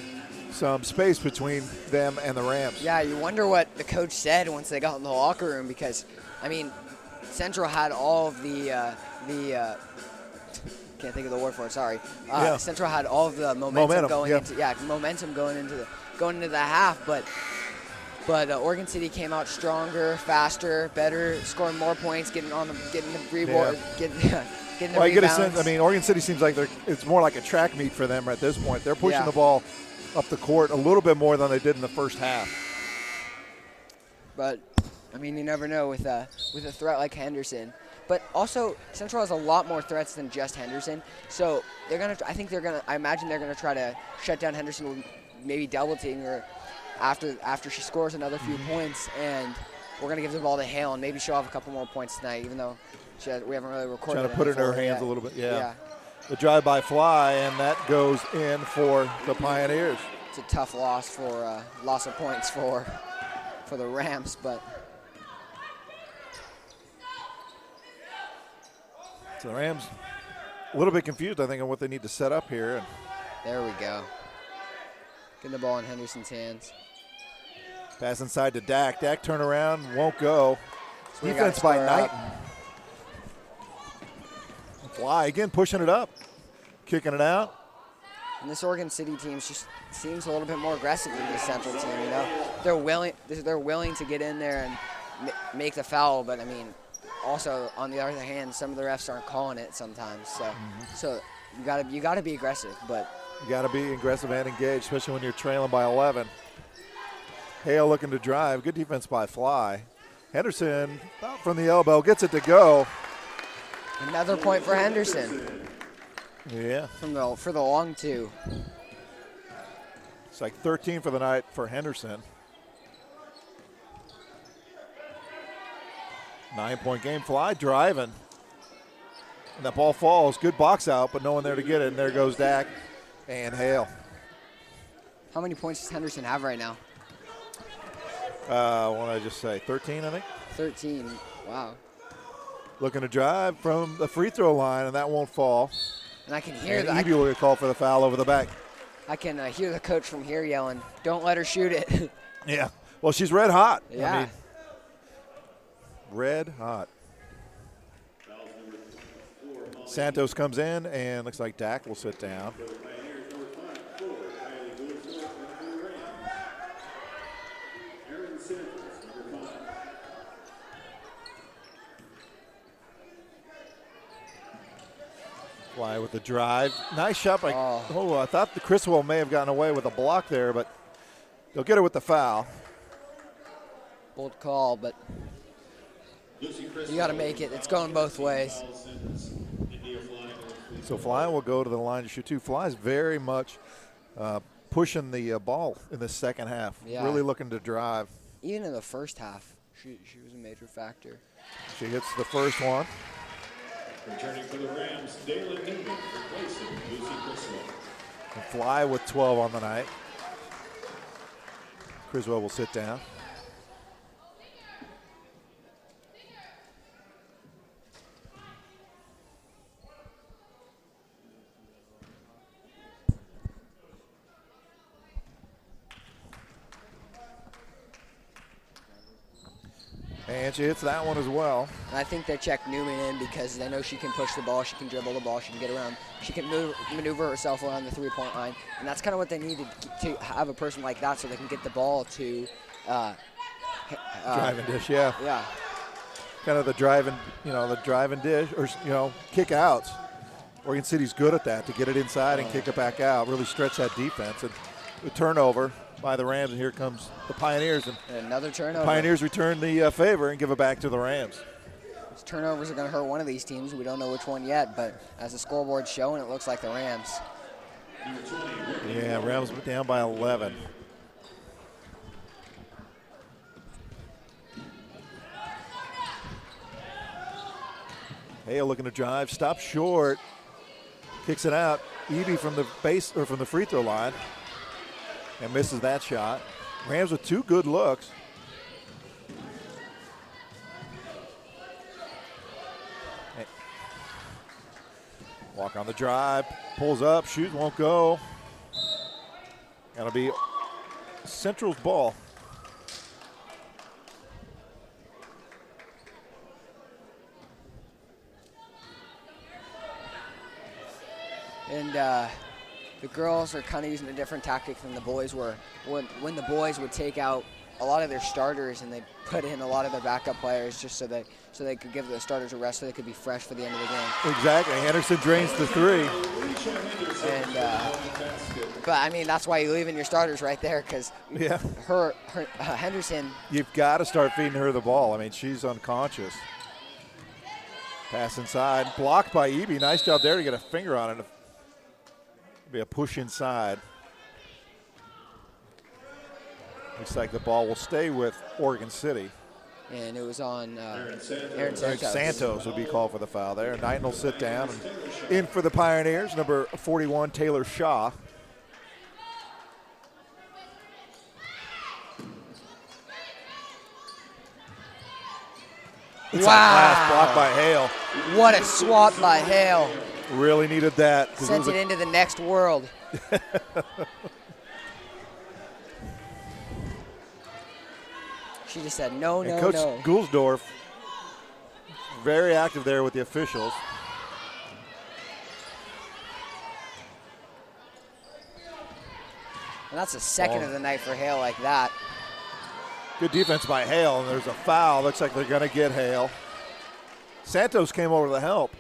some space between them and the Rams. Yeah, you wonder what the coach said once they got in the locker room because, Central had all of the can't think of the word for it. Sorry. Yeah. Central had all of the momentum going yeah. into the half, but Oregon City came out stronger, faster, better, scoring more points, getting the rebound, getting the Well, you get a rebounds. sense. Oregon City seems like it's more like a track meet for them at this point. They're pushing Yeah. the ball up the court a little bit more than they did in the first half. But you never know with a threat like Henderson. But also, Central has a lot more threats than just Henderson. So I imagine they're gonna try to shut down Henderson with maybe double teaming her after she scores another few points, and we're gonna give the ball to Hale, and maybe she'll have a couple more points tonight, even though we haven't really recorded. Trying to put it in her hands yet. a little bit. Yeah. The drive-by fly, and that goes in for the Pioneers. It's a tough loss for loss of points for the Rams, but. So the Rams a little bit confused, I think, on what they need to set up here. And There we go. Getting the ball in Henderson's hands. pass inside to Dak. Dak turn around, won't go. So we Defense gotta by square Knighton. up. Fly again, pushing it up, kicking it out. And this Oregon City team just seems a little bit more aggressive than the Central team. They're willing to get in there and make the foul, but also on the other hand, some of the refs aren't calling it sometimes. So you gotta be aggressive, but. You got to be aggressive and engaged, especially when you're trailing by 11. Hale looking to drive. Good defense by Fly. Henderson out from the elbow, gets it to go. Another point for Henderson Yeah, for the long two. it's like 13 for the night for Henderson. 9-point game. Fly driving. And that ball falls. Good box out, but no one there to get it. And there goes Dak and Hale. How many points does Henderson have right now? What did I just say? 13, I think. 13. Wow. Looking to drive from the free throw line, and that won't fall. And I can hear And that. Eby will get called for the foul over the back. I can hear the coach from here yelling, "Don't let her shoot it." Yeah. Well, she's red hot. Yeah. Red hot. Santos comes in, and looks like Dak will sit down. Aaron Santos, number 5. Fly with the drive. Nice shot by. Oh. I thought the Criswell may have gotten away with a block there, but they'll get her with the foul. Bold call, but you got to make it. It's going both ways. So Fly will go to the line to shoot two. Fly's very much pushing the ball in the second half. Yeah. Really looking to drive. Even in the first half, she was a major factor. She hits the first one. Returning for the Rams, Dalen Newman replacing Lucy Criswell. And Fly with 12 on the night. Criswell will sit down. And she hits that one as well. And I think they check Newman in because they know she can push the ball, she can dribble the ball, she can get around, she can maneuver herself around the three-point line. And that's kind of what they need to have a person like that so they can get the ball to Drive and dish, yeah. Yeah. Kind of the drive and dish, or kick outs. Oregon City's good at that, to get it inside and kick it back out, really stretch that defense. And the turnover by the Rams, and here comes the Pioneers. And another turnover. Pioneers return the favor and give it back to the Rams. These turnovers are going to hurt one of these teams. We don't know which one yet, but as the scoreboard's showing, it looks like the Rams. Yeah, Rams down by 11. Hale looking to drive, stops short, kicks it out. Eby from the base or from the free throw line, and misses that shot. Rams with 2 good looks. Walk on the drive, pulls up, shoot, won't go. That'll be Central's ball. And the girls are kind of using a different tactic than the boys were. When the boys would take out a lot of their starters and they put in a lot of their backup players just so they could give the starters a rest so they could be fresh for the end of the game. Exactly. Henderson drains the 3. And but I mean that's why you leave in your starters right there because her Henderson. You've got to start feeding her the ball. I mean, she's unconscious. Pass inside, blocked by Eby. Nice job there to get a finger on it. Be a push inside. Looks like the ball will stay with Oregon City. And it was on Aaron Santos would be called for the foul there. Knighton will sit down. And in for the Pioneers, number 41, Taylor Shaw. It's wow. Blocked by Hale. What a swat by Hale. Really needed that. Sent it into the next world. She just said, no, and no, Coach no. Gulsdorf, very active there with the officials. And that's the second of the night for Hale like that. Good defense by Hale, and there's a foul. Looks like they're going to get Hale. Santos came over to help.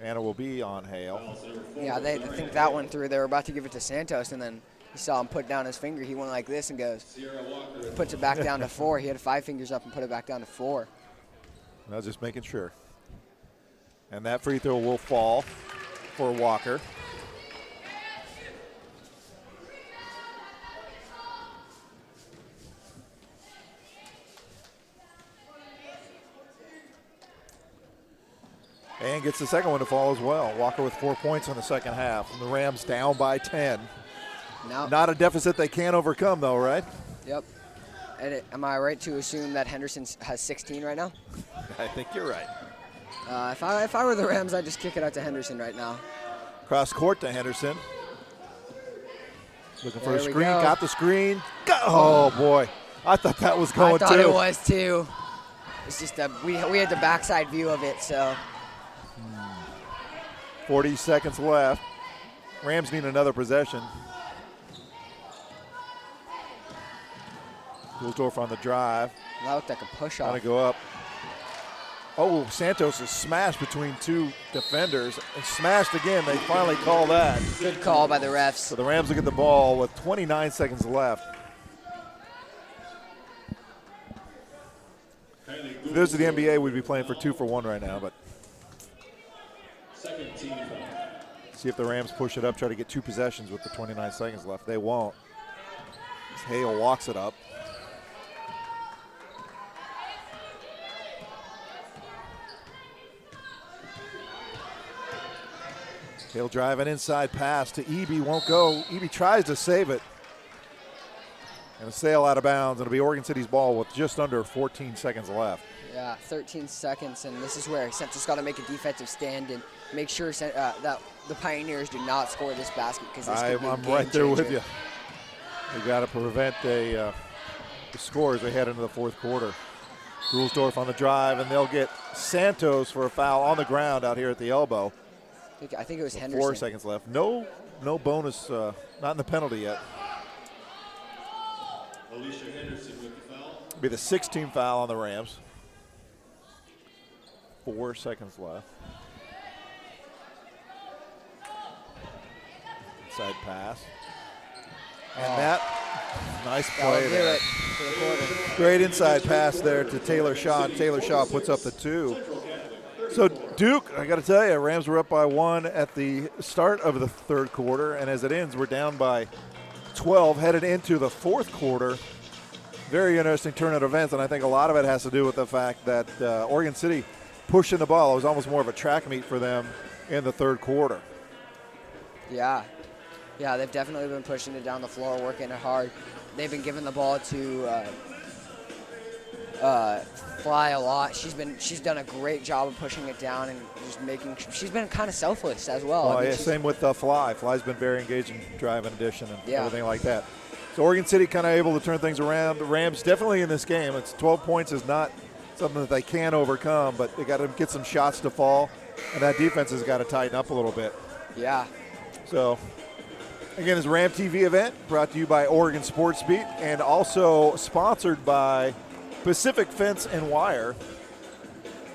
And it will be on Hale. Yeah, they think that one through. They were about to give it to Santos, and then you saw him put down his finger. He went like this and goes, puts it back down to 4. He had 5 fingers up and put it back down to 4. I was just making sure. And that free throw will fall for Walker. And gets the second one to fall as well. Walker with 4 points in the second half. And the Rams down by 10. Now, not a deficit they can't overcome, though, right? Yep. And am I right to assume that Henderson has 16 right now? I think you're right. If I were the Rams, I'd just kick it out to Henderson right now. Cross court to Henderson. Looking for a screen. Go. Got the screen. Oh, boy. I thought that was going too. I thought it was too. It's just we had the backside view of it, so. 40 seconds left. Rams need another possession. Gulsdorf on the drive. That looked like a push-off. Trying to go up. Oh, Santos is smashed between 2 defenders and smashed again. They finally call that. Good call by the refs. So the Rams look at the ball with 29 seconds left. If this is the NBA, we'd be playing for 2 for 1 right now, but see if the Rams push it up, try to get 2 possessions with the 29 seconds left. They won't. Hale walks it up. Hale drive an inside pass to Eby, won't go. Eby tries to save it. And a sail out of bounds. It'll be Oregon City's ball with just under 14 seconds left. Yeah, 13 seconds, and this is where Santos got to make a defensive stand and make sure that the Pioneers do not score this basket because this could be a I'm game right there with changer. you. They got to prevent the score as they head into the fourth quarter. Goulsdorf on the drive, and they'll get Santos for a foul on the ground out here at the elbow. I think it was Henderson. 4 seconds left. No bonus, not in the penalty yet. Alicia Henderson with the foul. Be the 16th foul on the Rams. 4 seconds left. Inside pass. And that, nice play there. For the quarter. Great inside pass there to Taylor Shaw. Taylor Shaw puts up the 2. So Duke, I got to tell you, Rams were up by 1 at the start of the third quarter, and as it ends, we're down by 12 headed into the fourth quarter. Very interesting turn of events, and I think a lot of it has to do with the fact that Oregon City pushing the ball. It was almost more of a track meet for them in the third quarter. Yeah. Yeah, they've definitely been pushing it down the floor, working it hard. They've been giving the ball to Fly a lot. She's done a great job of pushing it down and just making. She's been kind of selfless as well. Oh, yeah, same with Fly. Fly's been very engaged in drive and addition and Yeah. everything like that. So Oregon City kind of able to turn things around. The Rams definitely in this game. It's 12 points is not something that they can overcome, but they got to get some shots to fall, and that defense has got to tighten up a little bit. Yeah. So, again, this Ram TV event brought to you by Oregon Sports Beat and also sponsored by Pacific Fence and Wire.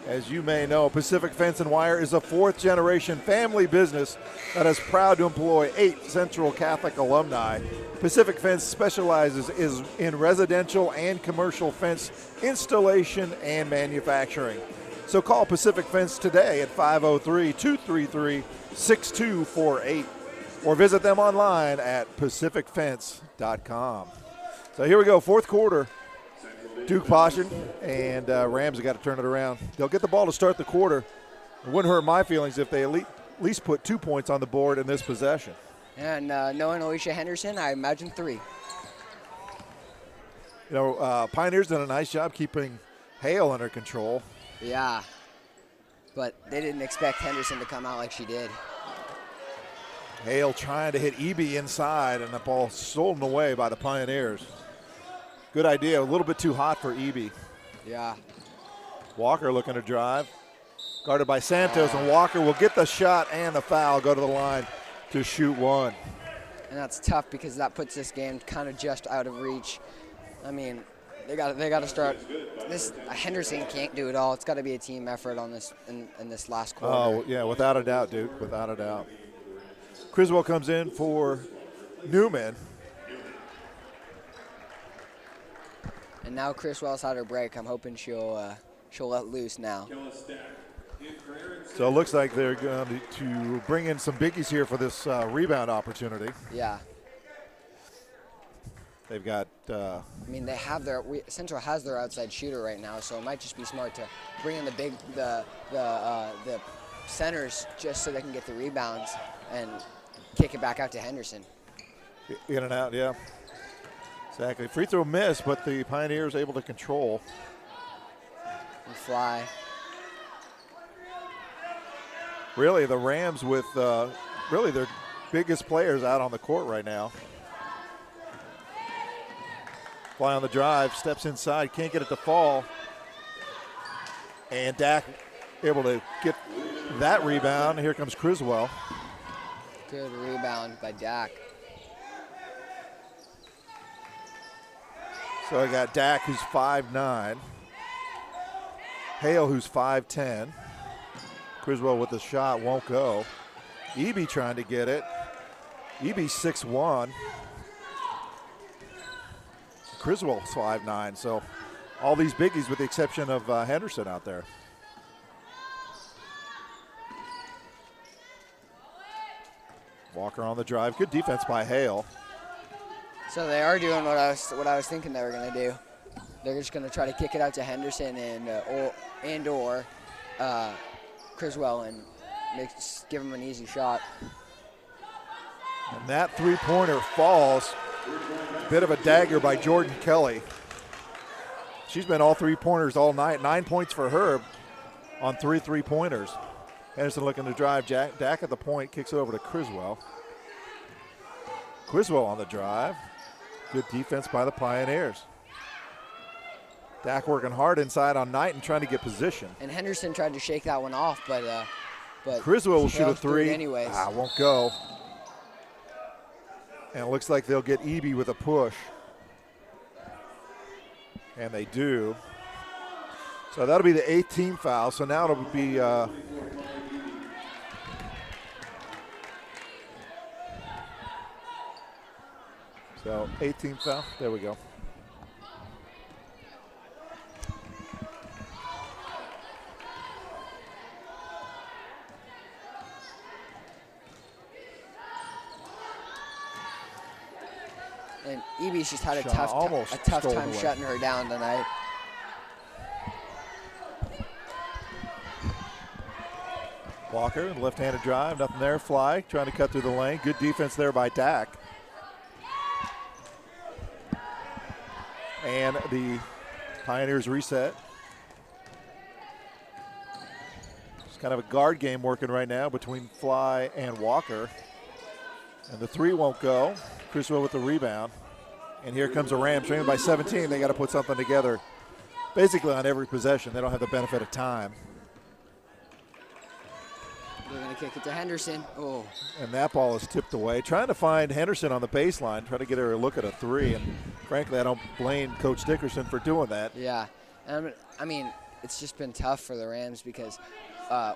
As you may know, Pacific Fence and Wire is a fourth-generation family business that is proud to employ 8 Central Catholic alumni. Pacific Fence specializes in residential and commercial fence installation and manufacturing. So call Pacific Fence today at 503-233-6248 or visit them online at pacificfence.com. So here we go, fourth quarter. Duke Poston and Rams have got to turn it around. They'll get the ball to start the quarter. It wouldn't hurt my feelings if they at least put 2 points on the board in this possession. And knowing Alicia Henderson, I imagine 3. You know, Pioneers done a nice job keeping Hale under control. Yeah. But they didn't expect Henderson to come out like she did. Hale trying to hit Eby inside, and the ball stolen away by the Pioneers. Good idea. A little bit too hot for Eby. Yeah. Walker looking to drive. Guarded by Santos, and Walker will get the shot and the foul, go to the line to shoot 1. And that's tough because that puts this game kind of just out of reach. I mean, they got to start. This Henderson can't do it all. It's got to be a team effort on this in this last quarter. Oh, yeah, without a doubt, Duke, without a doubt. Criswell comes in for Newman. And now Criswell's had her break. I'm hoping she'll let loose now. So it looks like they're going to bring in some biggies here for this rebound opportunity. Yeah. They've got. I mean, they have Central has their outside shooter right now, so it might just be smart to bring in the centers just so they can get the rebounds and kick it back out to Henderson. In and out, yeah. Exactly. Free throw miss, but the Pioneers able to control. And Fly. Really, the Rams with really their biggest players out on the court right now. Fly on the drive, steps inside, can't get it to fall. And Dak able to get that rebound. Here comes Criswell. Good rebound by Dak. So I got Dak, who's 5'9". Hale, who's 5'10". Criswell with the shot, won't go. Eby trying to get it. Eby's 6'1". Criswell's 5'9". So all these biggies with the exception of Henderson out there. Walker on the drive. Good defense by Hale. So they are doing what I was thinking they were going to do. They're just going to try to kick it out to Henderson and or Criswell and give him an easy shot. And that three-pointer falls. Bit of a dagger by Jordan Kelly. She's been all three-pointers all night. 9 points for her on 3 three-pointers. Henderson looking to drive. Dak at the point, kicks it over to Criswell. Criswell on the drive. Good defense by the Pioneers. Dak working hard inside on Knight and trying to get position. And Henderson tried to shake that one off, but Criswell will shoot a Hales threw it three. anyways. Won't go. And it looks like they'll get Eby with a push. And they do. So that'll be the 8th team foul. So now it'll be so 18th foul. There we go. And Eby's just had a Shot tough almost time stolen away. shutting her down tonight. Walker, left-handed drive, nothing there. Fly trying to cut through the lane. Good defense there by Dak. And the Pioneers reset. It's kind of a guard game working right now between Fly and Walker. And the three won't go. Criswell with the rebound. And here comes the Rams, trailing by 17. They got to put something together basically on every possession. They don't have the benefit of time. They're going to kick it to Henderson. Oh, And that ball is tipped away. Trying to find Henderson on the baseline, trying to get her a look at a three. And frankly, I don't blame Coach Dickerson for doing that. yeah. I mean, it's just been tough for the Rams because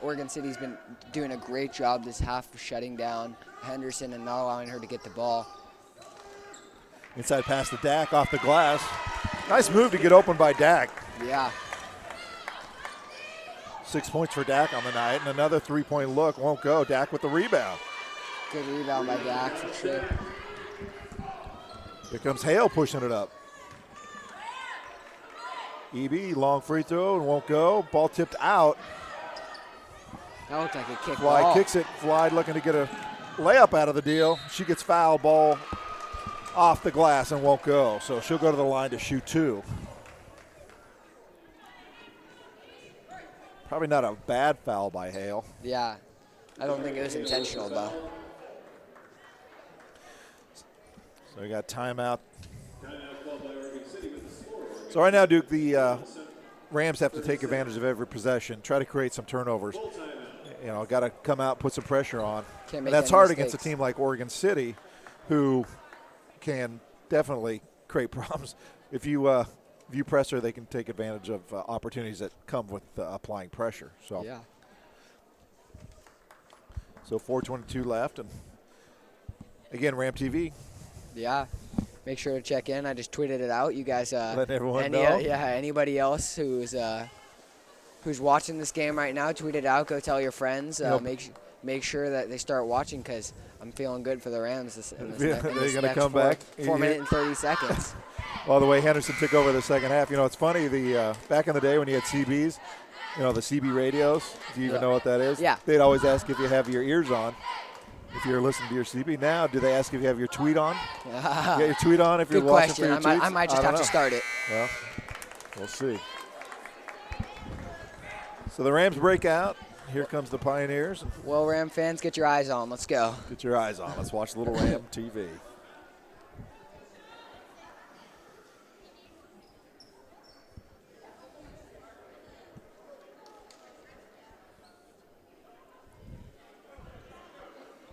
Oregon City's been doing a great job this half of shutting down Henderson and not allowing her to get the ball. Inside pass to Dak off the glass. Nice move to get open by Dak. Yeah. 6 points for Dak on the night, and another three-point look won't go. Dak with the rebound. Good rebound by Dak for sure. Here comes Hale pushing it up. Eby, long free throw, and won't go. Ball tipped out. That looked like a kick Fly ball. kicks it. Fly looking to get a layup out of the deal. She gets fouled, ball off the glass and won't go. So she'll go to the line to shoot two. Probably not a bad foul by Hale. Yeah. I don't think it was intentional, though. So we got timeout. So right now, Duke, the Rams have to take advantage of every possession, try to create some turnovers. You know, got to come out, put some pressure on. Can't And make that's any hard mistakes. against a team like Oregon City, who can definitely create problems. If you press her, they can take advantage of opportunities that come with applying pressure. So, Yeah. so 4:22 left, and again, Ram TV. Yeah. Make sure to check in. I just tweeted it out. You guys, Let everyone know. Yeah, anybody else who's watching this game right now, tweet it out. Go tell your friends. Yep. Make sure that they start watching because I'm feeling good for the Rams in this, Yeah, in they're this gonna next come back. 4 minute and 30 seconds. Well, the way Henderson took over the second half, you know, it's funny. The back in the day when you had CBs, you know, the CB radios. Do you even Yeah. know what that is? Yeah. They'd always ask if you have your ears on, if you're listening to your CB. Now, do they ask if you have your tweet on? You got your tweet on if you're Good watching question. for your tweets? I might just don't have to know. start it. Well, we'll see. So the Rams break out. Here comes the Pioneers. Well, Ram fans, get your eyes on. Let's go. Get your eyes on. Let's watch Little Ram TV.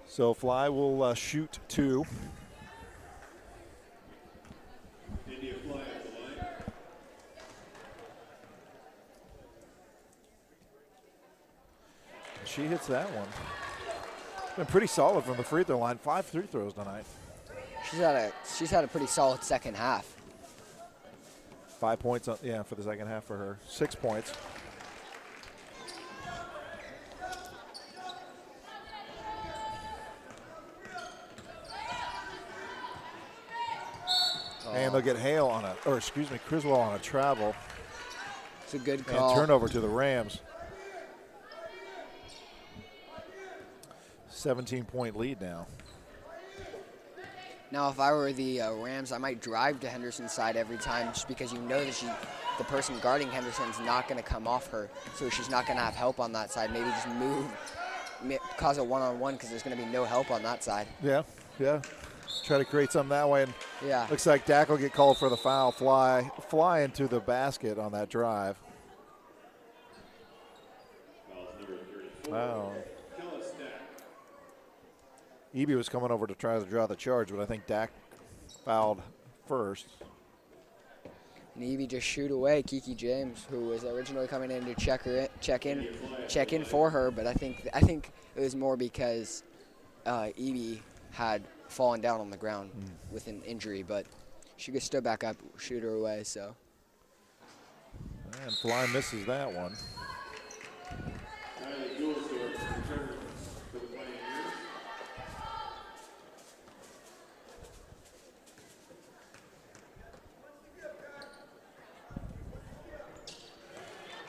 So Fly will shoot two. India Fly at the line. She hits that one. Been pretty solid from the free throw line. 5 free throws tonight. She's had a pretty solid second half. 5 points, for the second half for her. 6 points. And they'll get Hale on Criswell on a travel It's a good and call. turnover to the Rams. 17-point lead now. Now, if I were the Rams, I might drive to Henderson's side every time just because you know that the person guarding Henderson's not going to come off her, so she's not going to have help on that side. Maybe just cause a one-on-one because there's going to be no help on that side. Yeah. Try to create something that way. And Yeah. Looks like Dak will get called for the foul. Fly into the basket on that drive. Wow. Eby was coming over to try to draw the charge, but I think Dak fouled first. And Evie just shoot away Kiki James, who was originally coming in to check in for her, but I think it was more because Evie had fallen down on the ground with an injury, but she could stood back up, shoot her away. So. And Fly misses that one.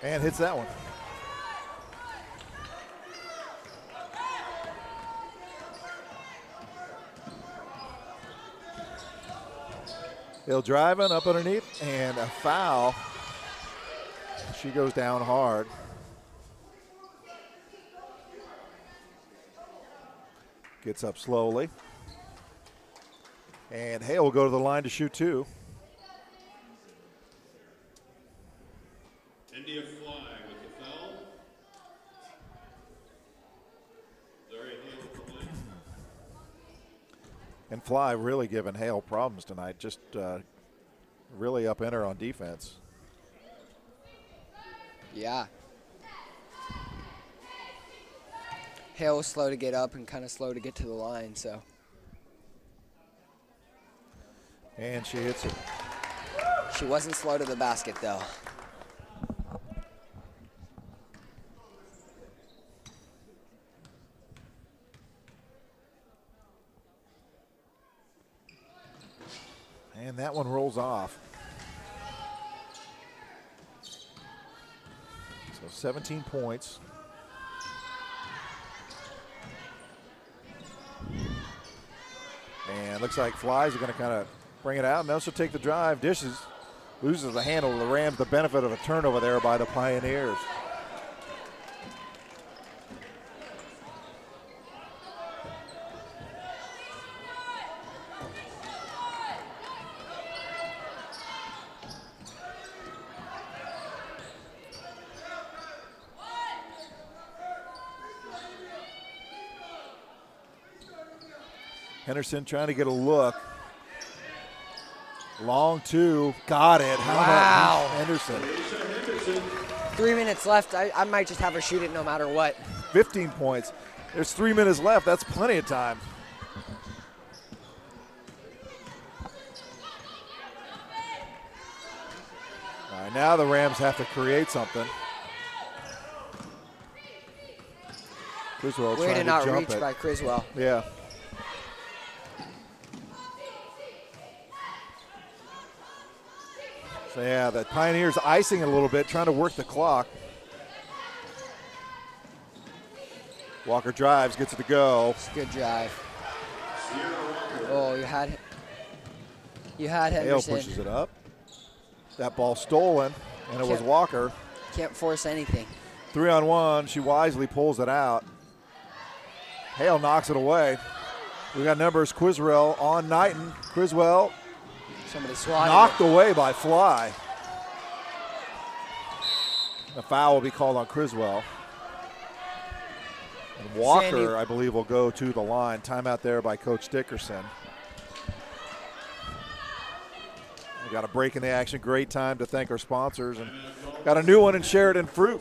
And hits that one. Hill driving up underneath and a foul. She goes down hard. Gets up slowly. And Hale will go to the line to shoot two. India Fly with the foul. Zaria Hale with the line. And Fly really giving Hale problems tonight. Just really up in her on defense. Yeah. Hale was slow to get up and kind of slow to get to the line, so. And she hits it. She wasn't slow to the basket, though. And that one rolls off. So 17 points. And looks like Flies are going to kind of bring it out. And also take the drive. Dishes. Loses the handle. The Rams the benefit of a turnover there by the Pioneers. Henderson trying to get a look. Long two. Got it. How Wow. about Henderson? 3 minutes left. I might just have her shoot it no matter what. 15 points. There's 3 minutes left. That's plenty of time. All right, now the Rams have to create something. Criswell Way trying to to not jump reach it. by Criswell. Yeah. So yeah, the Pioneers icing it a little bit, trying to work the clock. Walker drives, gets it to go. It's a good drive. Oh, you had Hale Henderson. pushes it up. That ball stolen, and it was Can't- Walker. Can't force anything. 3-on-1, she wisely pulls it out. Hale knocks it away. We got numbers, Criswell on Knighton. Criswell Somebody swatted knocked it. away by Fly. A foul will be called on Criswell. And Walker, Sandy. I believe, will go to the line. Timeout there by Coach Dickerson. We got a break in the action. Great time to thank our sponsors. And got a new one in Sheridan Fruit.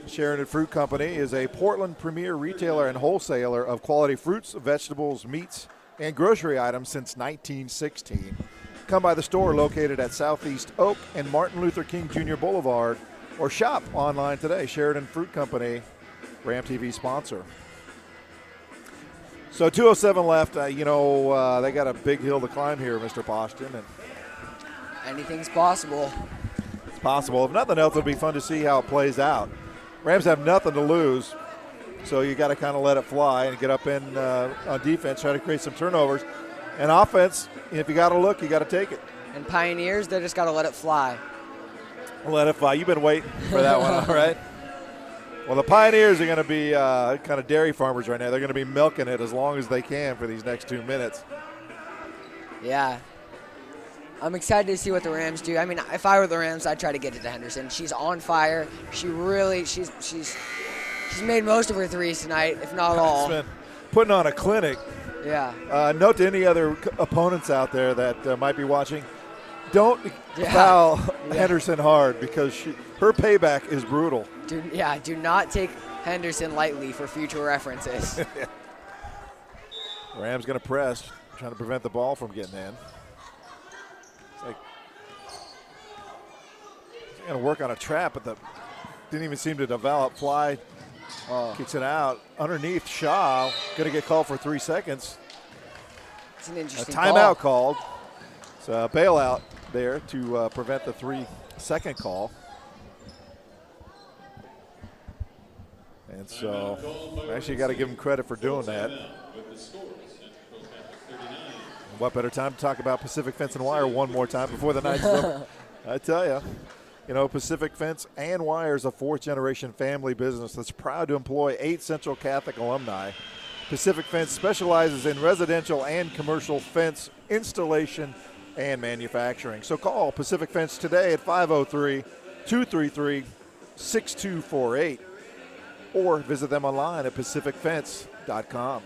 Sheridan Fruit Company is a Portland premier retailer and wholesaler of quality fruits, vegetables, meats, and grocery items since 1916. Come by the store located at Southeast Oak and Martin Luther King Jr. Boulevard, or shop online today. Sheridan Fruit Company, Ram TV sponsor. So 2:07 left. They got a big hill to climb here, Mr. Poston, and Anything's possible. it's possible. If nothing else, it'll be fun to see how it plays out. Rams have nothing to lose, so you got to kind of let it fly and get up in on defense, try to create some turnovers. And offense, if you got to look, you got to take it. And Pioneers, they just got to let it fly. Let it fly. You've been waiting for that one, all right? Well, the Pioneers are going to be kind of dairy farmers right now. They're going to be milking it as long as they can for these next 2 minutes. Yeah. I'm excited to see what the Rams do. I mean, if I were the Rams, I'd try to get it to Henderson. She's on fire. She really, she's made most of her threes tonight, if not all. It's been putting on a clinic. Yeah. Note to any other opponents out there that might be watching, don't Yeah. foul Yeah. Henderson hard because her payback is brutal. Do not take Henderson lightly for future references. Rams going to press, trying to prevent the ball from getting in. It's like going to work on a trap, but didn't even seem to develop. Fly kicks it out underneath. Shaw going to get called for 3 seconds. It's an interesting Timeout call. called. It's a bailout there to prevent the 3-second call. And so, actually, got to give him credit for doing that. What better time to talk about Pacific Fence and Wire one more time before the night's over? I tell you, Pacific Fence and Wire is a fourth-generation family business that's proud to employ 8 Central Catholic alumni. Pacific Fence specializes in residential and commercial fence installation and manufacturing. So call Pacific Fence today at 503-233-6248 or visit them online at pacificfence.com.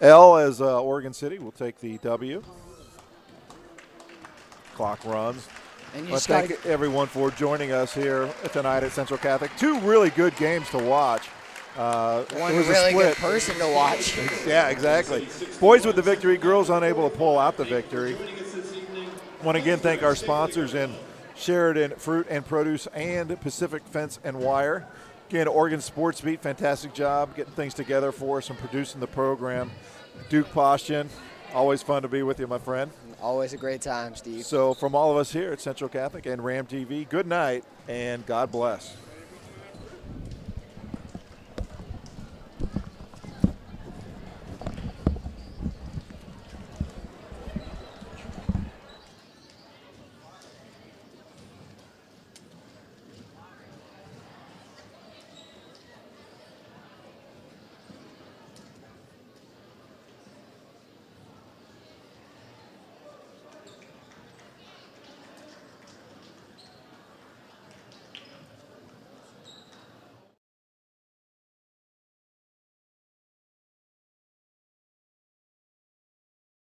L as Oregon City will take the W. Clock runs. And you I just got thank everyone for joining us here tonight at Central Catholic. Two really good games to watch. one it was a really good split. person to watch. Yeah, exactly. Boys with the victory, girls unable to pull out the victory. Want to again thank our sponsors in Sheridan Fruit and Produce and Pacific Fence and Wire. Again, Oregon Sports Beat, fantastic job getting things together for us and producing the program. Duke Postian, always fun to be with you, my friend. Always a great time, Steve. So from all of us here at Central Catholic and Ram TV, good night and God bless.